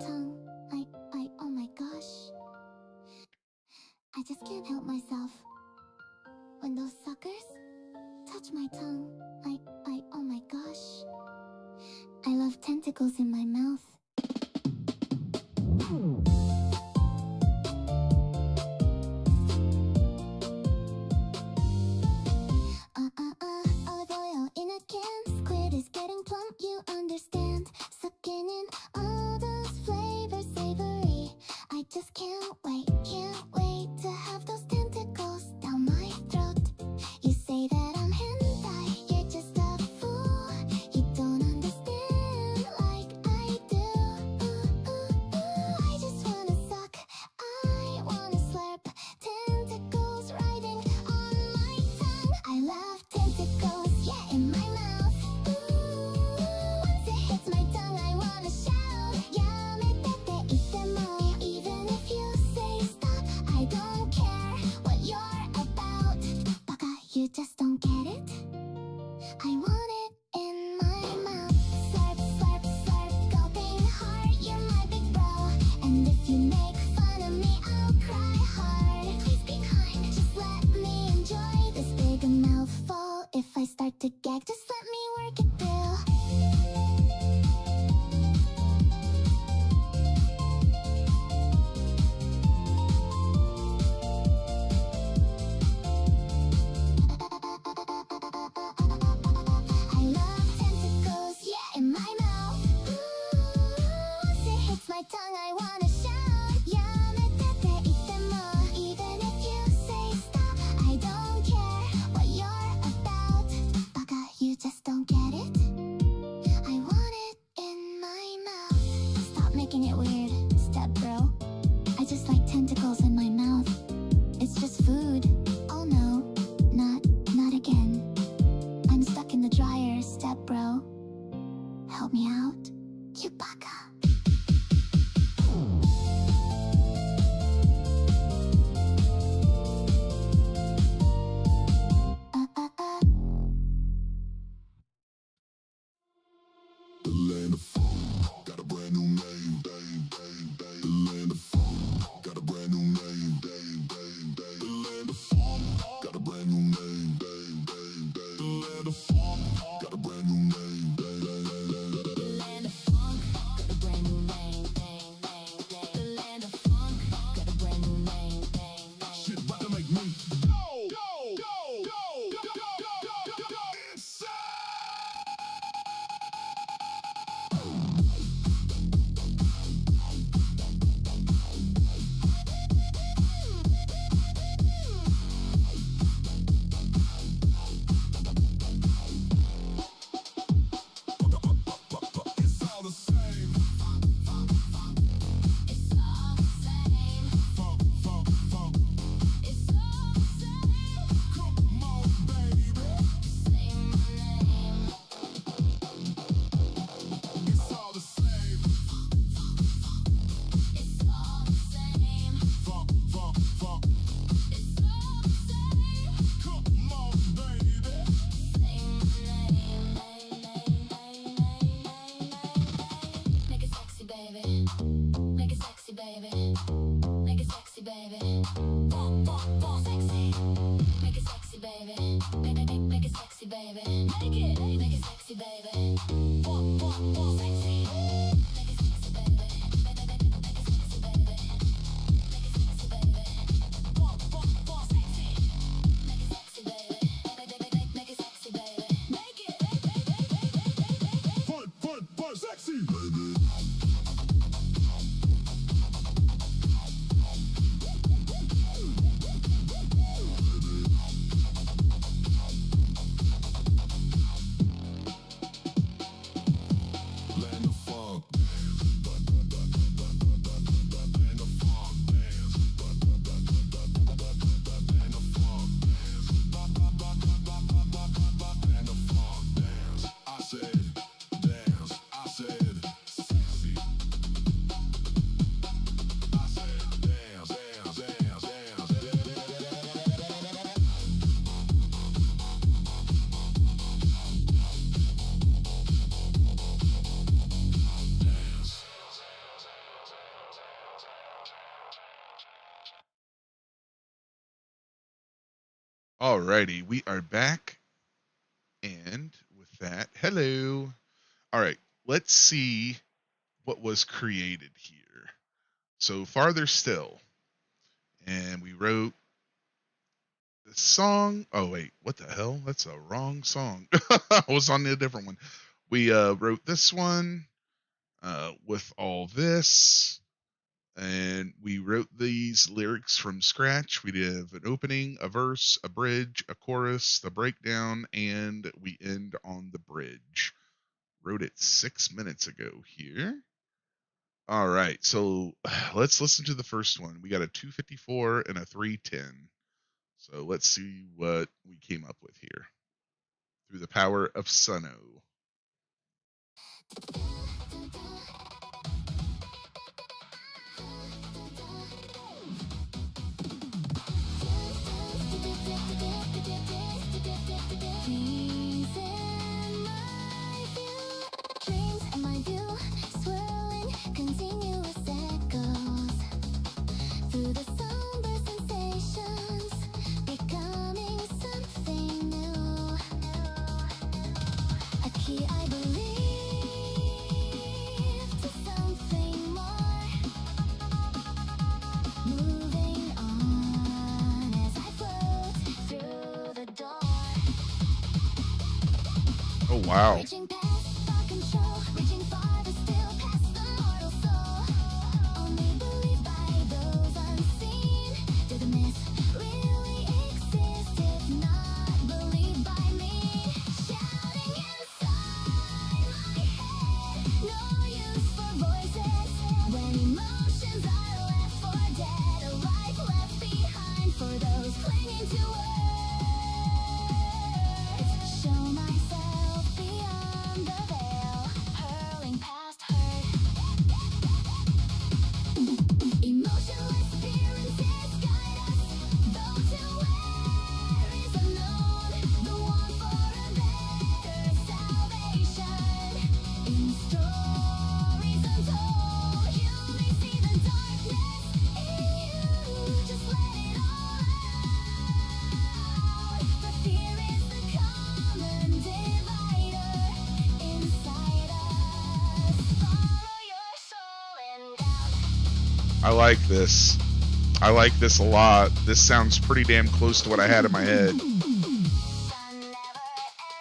Tongue, oh my gosh. I just can't help myself. When those suckers touch my tongue, oh my gosh. I love tentacles in my mouth. Olive oil in a can. Squid is getting plump, you understand. Sucking in all those flavors, savory. I just can't wait to have those tentacles down my throat. You say that I'm hentai, you're just a fool. You don't understand like I do. I just wanna suck, I wanna slurp. Tentacles riding on my tongue. I love tentacles, yeah, in my mouth. Once it hits my tongue, I wanna shout. Yamete eat them all. Even if you say stop, I don't care what you're about. Baka, you just don't get it? I want it in my mouth. Slurp, slurp, slurp, gulping hard. You're my big bro, and if you make fun of me, I'll cry hard. Please be kind, just let me enjoy this big mouthful. If I start to gag, just let me work it through. I love tentacles, yeah, in my mouth. Once it hits my tongue, I wanna shout. Yamete eat them all. Even if you say stop, I don't care what you're about. Baka, you just don't get it? I want it in my mouth. Stop making it weird, step bro. I just like tentacles in my mouth. It's just food. Oh no, not again. I'm stuck in the dryer, step bro. Help me out, you baka. The land of funk got a brand new name. The land of funk got a brand new name. The land of funk got a brand new name. The land of funk got a brand new name. The land of funk got a brand new name. The land of funk got a brand new name. Shit about to make me go inside. It's all the same. It's all the same. Funk, funk, funk. It's all the same. Come on, baby. Say my name. It's all the same. It's all the same. Funk, funk, funk. It's all the same. Come on, baby. Say my name. Make it sexy, baby. Make it sexy, baby. Make it sexy, baby. Sexy. Make it sexy, baby. Make it sexy, baby. Make it sexy, baby. Sexy. Make it sexy, baby. Make it sexy, baby. Make it sexy, baby. Sexy. Make it sexy, baby. Make it sexy, baby. Make it. Fun, sexy, baby. Land of funk. Land of funk dance. Land of funk. Alrighty, we are back, and with that, hello. All right, let's see what was created here. So farther still, and we wrote the song. Oh wait, what the hell? That's a wrong song. I was on a different one. We wrote this one with all this, and we wrote these lyrics from scratch. We have an opening, a verse, a bridge, a chorus, the breakdown, and we end on the bridge. Wrote it 6 minutes ago here. All right, so let's listen to the first one. We got a 254 and a 310. So let's see what we came up with here. Through the power of Suno. Dreams in my view, swirling, continuous echoes through the somber sensations, becoming something new. A key, I believe, to something more. Moving on as I float through the door. Oh wow. Reaching past thought control, reaching farther still past the mortal soul. Only believed by those unseen. Did the myth really exist if not believed by me? Shouting inside my head, no use for voices when emotions are left for dead. A life left behind for those clinging to words. Show myself beyond the veil, hurling past hurt. Emotionless appearances guide us, though to where is unknown. The one for a better salvation. In stories untold, you may see the darkness in you. Just let it all out. For fear is the common divider inside us. Follow your soul and doubt. I like this. I like this a lot. This sounds pretty damn close to what I had in my head. Sun never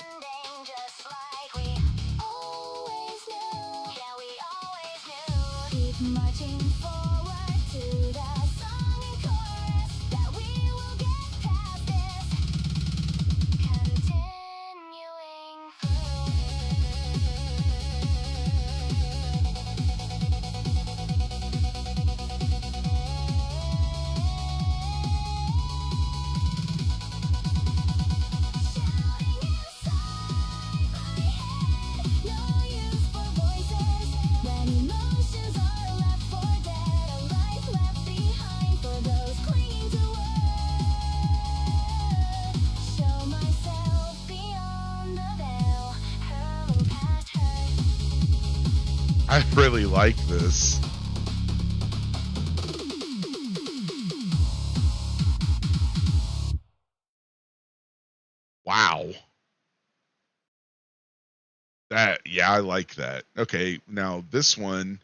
ending, just like we always knew. Yeah, we always knew. Keep marching forward to the song and chorus that we will get past this. Continuing shouting inside my head, no use for voices when emotions are left for dead. A life left behind for those clinging to words. Show myself beyond the veil, hurling past hurt. I really like this. Wow. Yeah, I like that. Okay, now this one,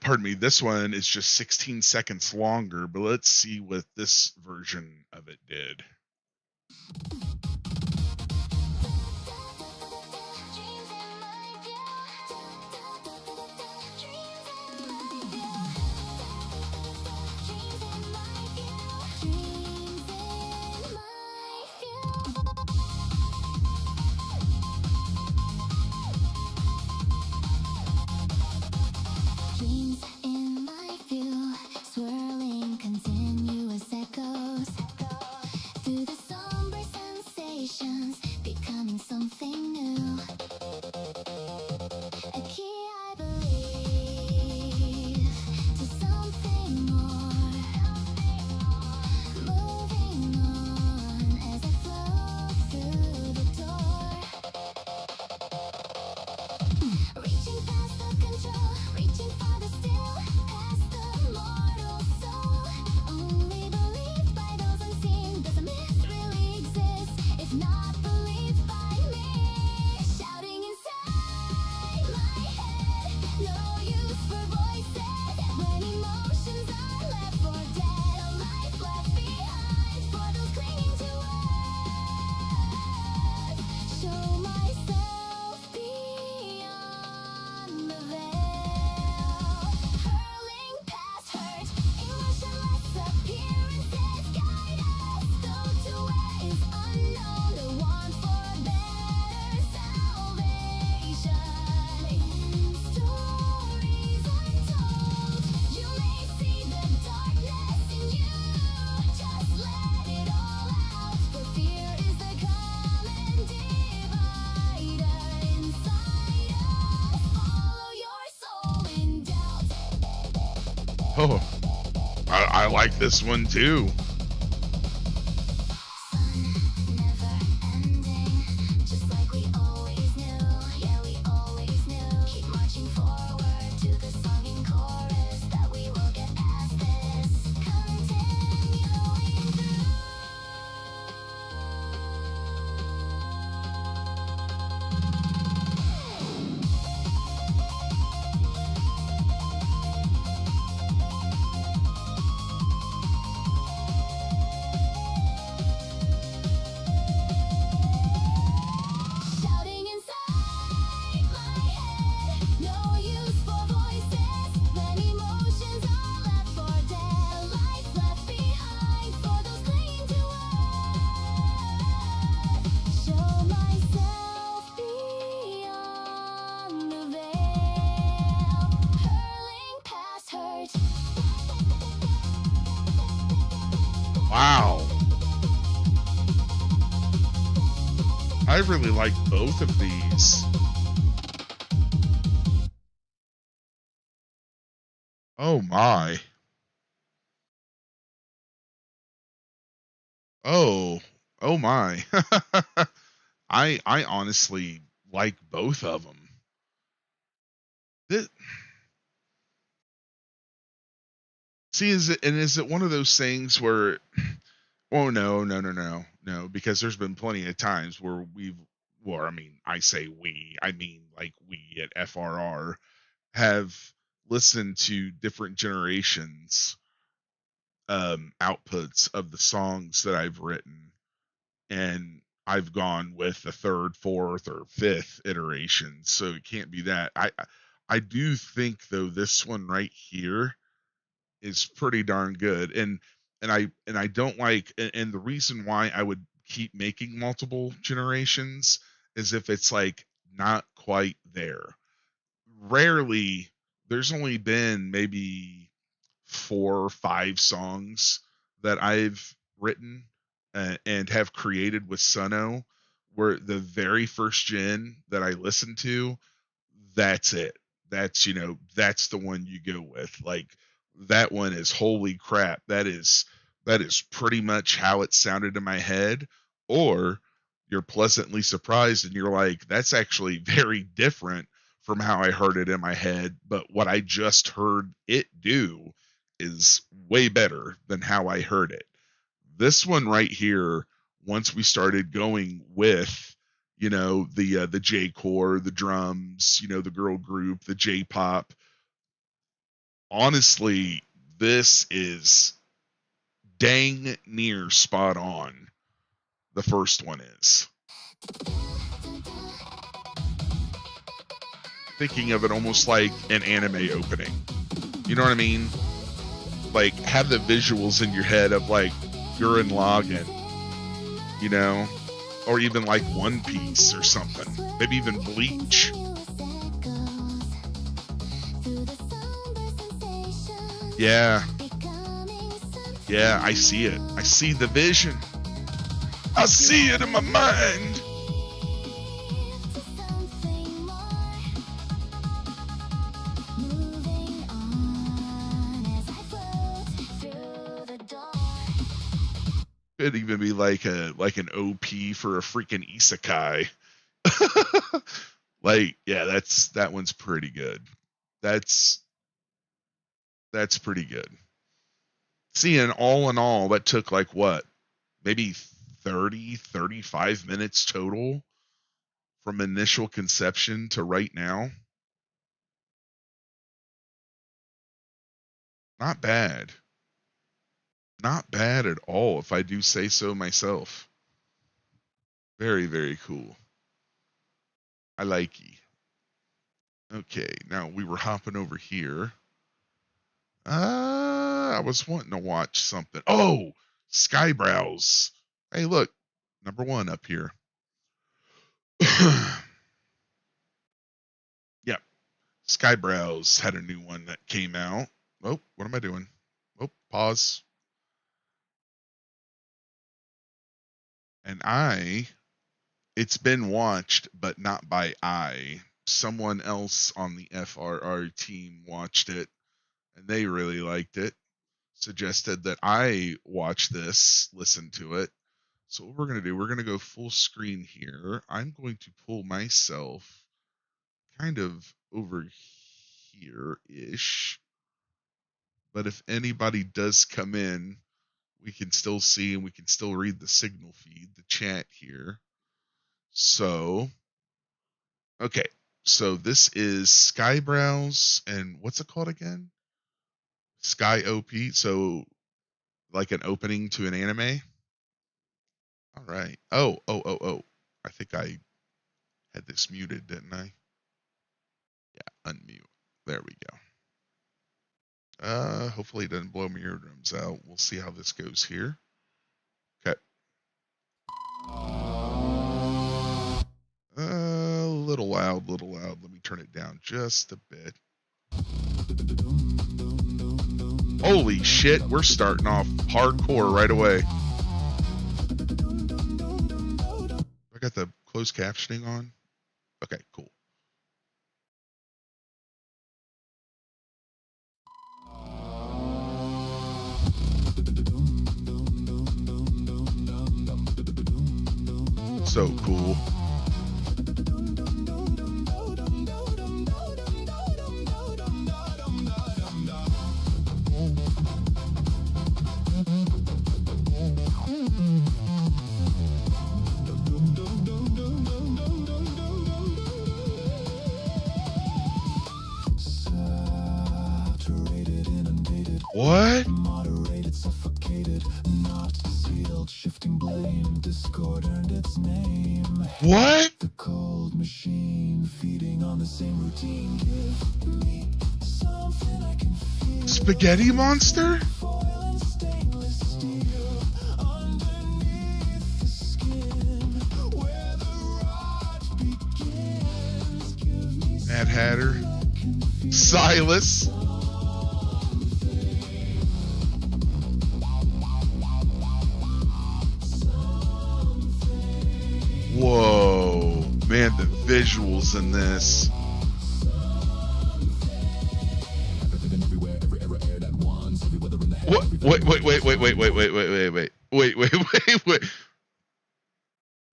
pardon me, this one is just 16 seconds longer, but let's see what this version of it did. Dreams in my view. Dreams in my view. Dreams in my view. Dreams in my view. Dreams in my view, swirling continuous echoes through the somber sensations. Oh, I like this one too. Never ending, just like we always knew. Yeah, we always knew. Keep marching forward to the song in chorus that we will get past this. Continuing through. Shouting inside my head, no use for voices. When emotions are left for dead, life left behind for those clinging to earth. Show myself beyond the veil, hurling past hurt. Wow. I really like both of these. Oh my. Oh. Oh my. I honestly like both of them. Is it one of those things where oh no, because there's been plenty of times where I mean, I say I mean like we at FRR have listened to different generations outputs of the songs that I've written, and I've gone with the third, fourth, or fifth iteration. So it can't be that. I do think though this one right here is pretty darn good, and I don't like, and the reason why I would keep making multiple generations is if it's like not quite there. Rarely, there's only been maybe 4 or 5 songs that I've written and have created with Suno, where the very first gen that I listened to, that's it. That's the one you go with. Like that one is holy crap. That is pretty much how it sounded in my head. Or you're pleasantly surprised and you're like, that's actually very different from how I heard it in my head, but what I just heard it do is way better than how I heard it. This one right here, once we started going with, the J core, the drums, the girl group, the J pop. Honestly, this is dang near spot on. The first one is. Thinking of it almost like an anime opening. You know what I mean? Like have the visuals in your head of like Gurren Lagann, or even like One Piece or something. Maybe even Bleach. Yeah. Yeah, I see it. I see the vision. I see it in my mind. Could even be like an OP for a freaking isekai. Like, yeah, that one's pretty good. That's pretty good. See, and all in all, that took like what? Maybe 35 minutes total from initial conception to right now. Not bad. Not bad at all, if I do say so myself. Very, very cool. I like ye. Okay, now we were hopping over here. I was wanting to watch something. Oh, Skybrows. Hey, look, number 1 up here. Yep, Skybrows had a new one that came out. Oh, what am I doing? Oh, pause. And it's been watched, but not by I. Someone else on the FRR team watched it and they really liked it. Suggested that I watch this, listen to it. So what we're going to do, we're going to go full screen here. I'm going to pull myself kind of over here-ish. But if anybody does come in, we can still see and we can still read the signal feed, the chat here. So, okay. So this is Skybrowse, and what's it called again? Sky OP. So like an opening to an anime. All right. Oh. I think I had this muted, didn't I? Yeah, unmute. There we go. Hopefully it doesn't blow my eardrums out. We'll see how this goes here. Okay. Little loud. Let me turn it down just a bit. Holy shit, we're starting off hardcore right away. I got the closed captioning on. Okay, cool. So cool. What? Moderated, suffocated, not sealed, shifting blame, discord earned its name. What? The cold machine feeding on the same routine. Give me something I can feel. Spaghetti monster? Foil and stainless steel underneath the skin, where the rot begins. Give me Mad Hatter. something I can feel. Silas. Whoa, man, the visuals in this. What? Wait.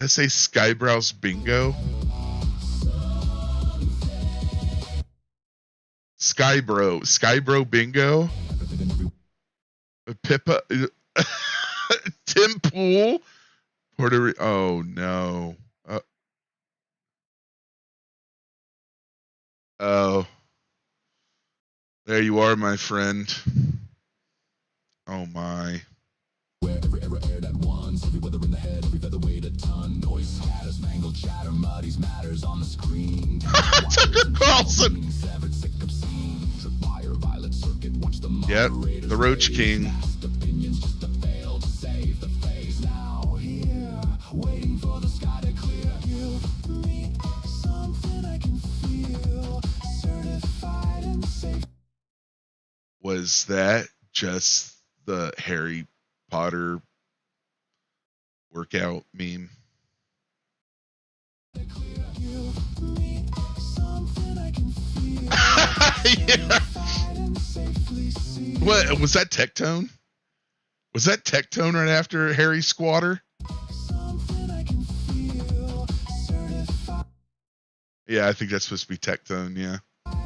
I say Skybrowse Bingo? Skybro Bingo? Pippa, Tim Pool? Puerto Rico. Oh no. Oh. There you are, my friend. Oh my. Where every error aired at once, every weather in the head, every feather weighed a ton. Noise scatters, mangled chatter, muddies matters on the screen. Tucker Carlson. Severed, sick obscene. Trip wire, violet circuit, watch the Yep, moderators the Roach rage. King. Cast opinions just to fail to save the face. Now here, waiting for the sky to clear. Give me something I can feel. Certified and safe. Was that just the Harry Potter workout meme? Give me something I can feel. Yeah. Certified and safely sealed. What was that? Tectone? Was that Tectone right after Harry Squatter? Something I can feel. Certified Yeah, I think that's supposed to be Tectone. Yeah.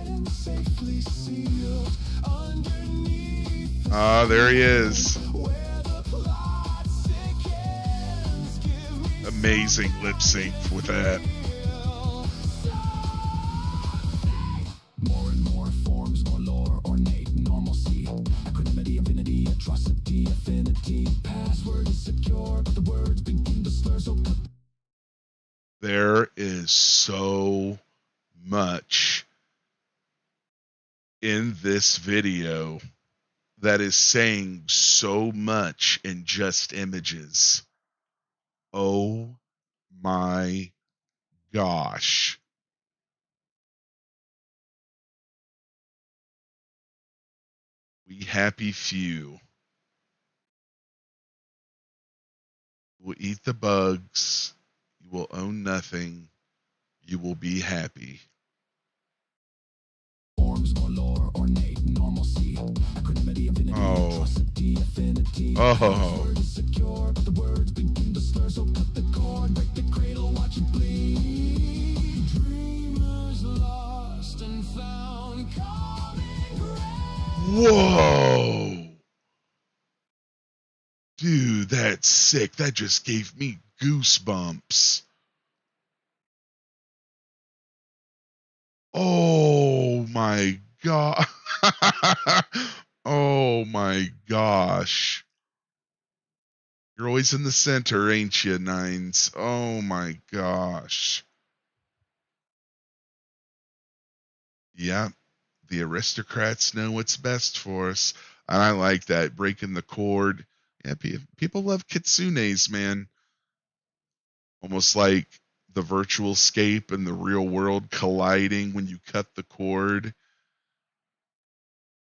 and safely sealed. Underneath the Ah, there he is. where the plot thickens. Give me Amazing lip sync with that. more and more forms, more lore, ornate normalcy. Equanimity, infinity, atrocity, affinity. Password is secure, but the words begin to slur. So cut There is so much in this video that is saying so much in just images. Oh my gosh. We happy few will eat the bugs. You will own nothing. You will be happy. forms, more lore, ornate normalcy. Oh, Secure, the words begin to slur, so cut the cord, break the cradle, watch it bleed. Dreamers lost and found, coming ground. whoa. Dude, that's sick. That just gave me goosebumps. Oh my god. Oh my gosh. You're always in the center, ain't you, Nines? Oh my gosh. Yeah, the aristocrats know what's best for us. And I like that, breaking the cord. Yeah, people love kitsunes, man. Almost like the virtual scape and the real world colliding when you cut the cord.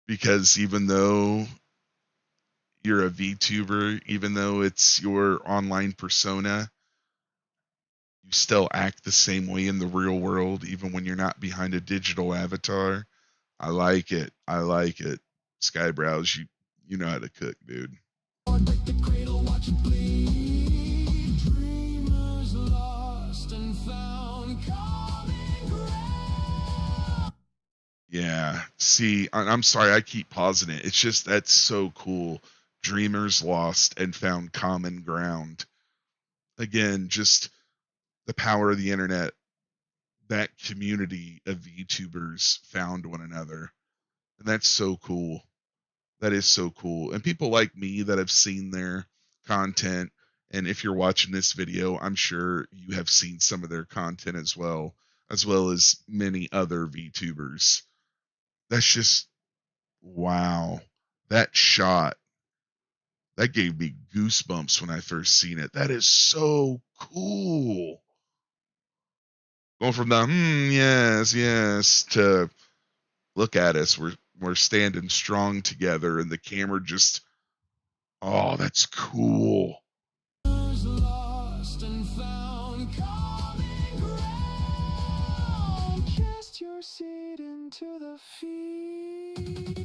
Because even though you're a VTuber, even though it's your online persona, you still act the same way in the real world, even when you're not behind a digital avatar. I like it. I like it. Skybrows, you know how to cook, dude. Break the cradle, watch it bleed. Dreamers lost and found, coming ground. Yeah. See, I'm sorry I keep pausing it. It's just that's so cool. Dreamers lost and found common ground. Again, just the power of the internet. That community of VTubers found one another. And that's so cool. That is so cool. And people like me that have seen their content, and if you're watching this video, I'm sure you have seen some of their content as well as many other VTubers. That's just wow. That shot, that gave me goosebumps when I first seen it. That is so cool. Going from the yes, yes to look at us. We're standing strong together and the camera just oh, that's cool. Lost and found, coming ground. Cast your seed into the feed. Give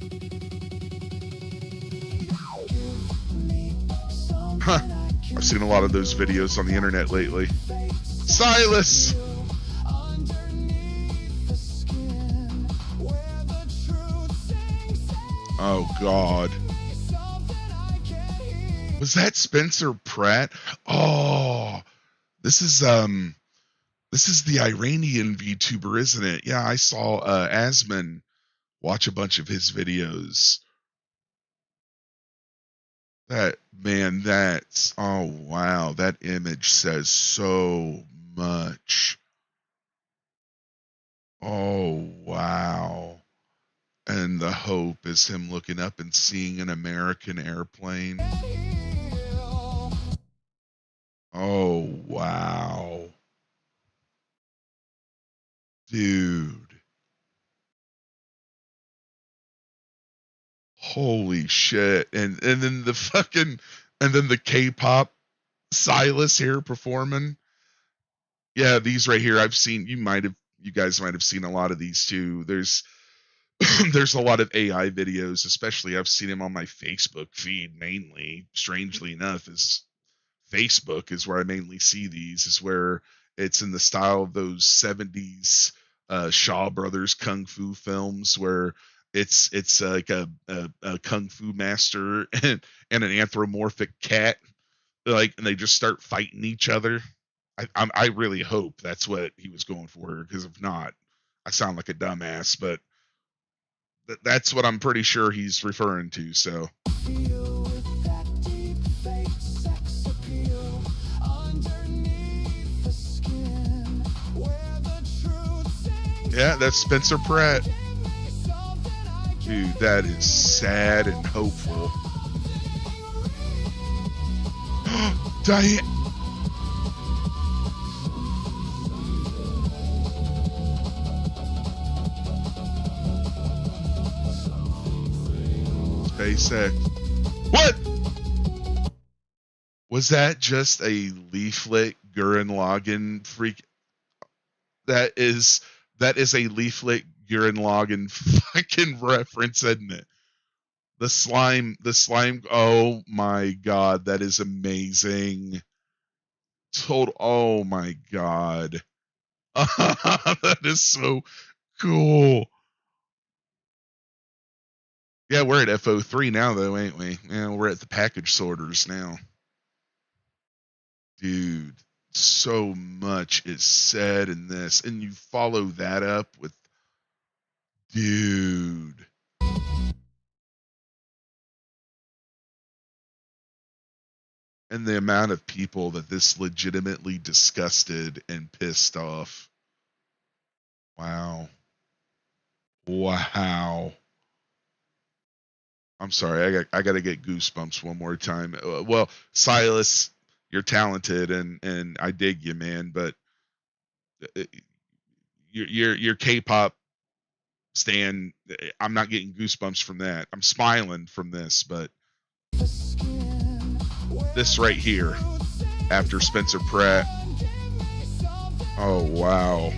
me something Huh. I can I've seen a lot of those videos on the internet lately. Silas! feel underneath the skin, where the truth sinks in. Oh God. Something I can hear. Was that Spencer Pratt? Oh, this is the Iranian VTuber, isn't it? Yeah, I saw Asman watch a bunch of his videos. That man, that's oh wow, that image says so much. Oh wow. And the hope is him looking up and seeing an American airplane. Oh wow. Dude. Holy shit. And then the K-pop Silas here performing. Yeah, these right here I've seen. You guys might have seen a lot of these too. There's there's a lot of AI videos, especially I've seen them on my Facebook feed mainly. Strangely enough, is Facebook is where I mainly see these. Is where it's in the style of those 70s Shaw Brothers kung fu films where it's like a kung fu master and an anthropomorphic cat, like, and they just start fighting each other. I really hope that's what he was going for, because if not, I sound like a dumbass. But that's what I'm pretty sure he's referring to. So Feel with that deep fake sex appeal underneath the skin, where the truth sinks. yeah, that's Spencer Pratt. Give me something I can Dude, that is sad and hopeful. Diane. SpaceX. What? Was that just a leaflet Gurren Lagann freak? That is a leaflet Gurren Lagann fucking reference, isn't it? The slime. Oh my god, that is amazing. Oh my god. That is so cool. Yeah, we're at FO3 now, though, ain't we? Yeah, we're at the package sorters now. Dude, so much is said in this. And you follow that up with, dude. And the amount of people that this legitimately disgusted and pissed off. Wow. Wow. I'm sorry. I got to get goosebumps one more time. Well, Silas, you're talented and I dig you, man, but your K-pop stan, I'm not getting goosebumps from that. I'm smiling from this, but this right here after Spencer Pratt. Oh, wow.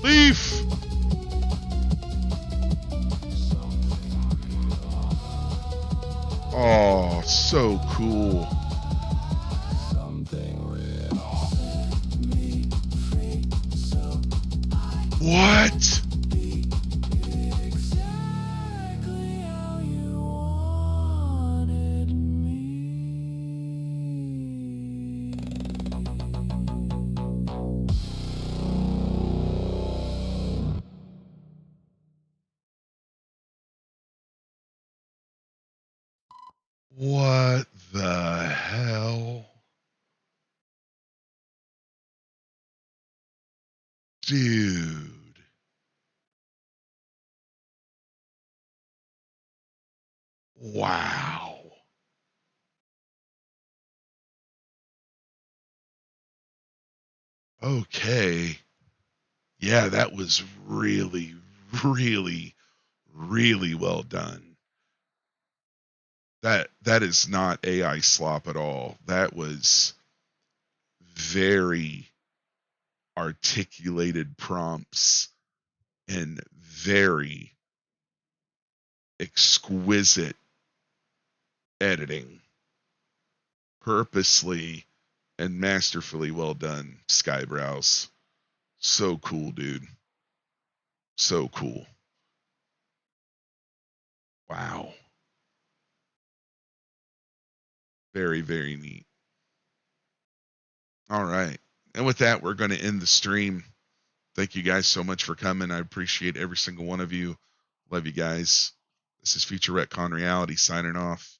Leaf. Oh, so cool. What? What the hell? Dude. Wow. Okay. Yeah, that was really, really, really well done. That is not AI slop at all. That was very articulated prompts and very exquisite editing. Purposely and masterfully well done, Skybrows. So cool, dude. So cool. Wow. Very, very neat. All right. And with that, we're going to end the stream. Thank you guys so much for coming. I appreciate every single one of you. Love you guys. This is FutuRRE Reality signing off.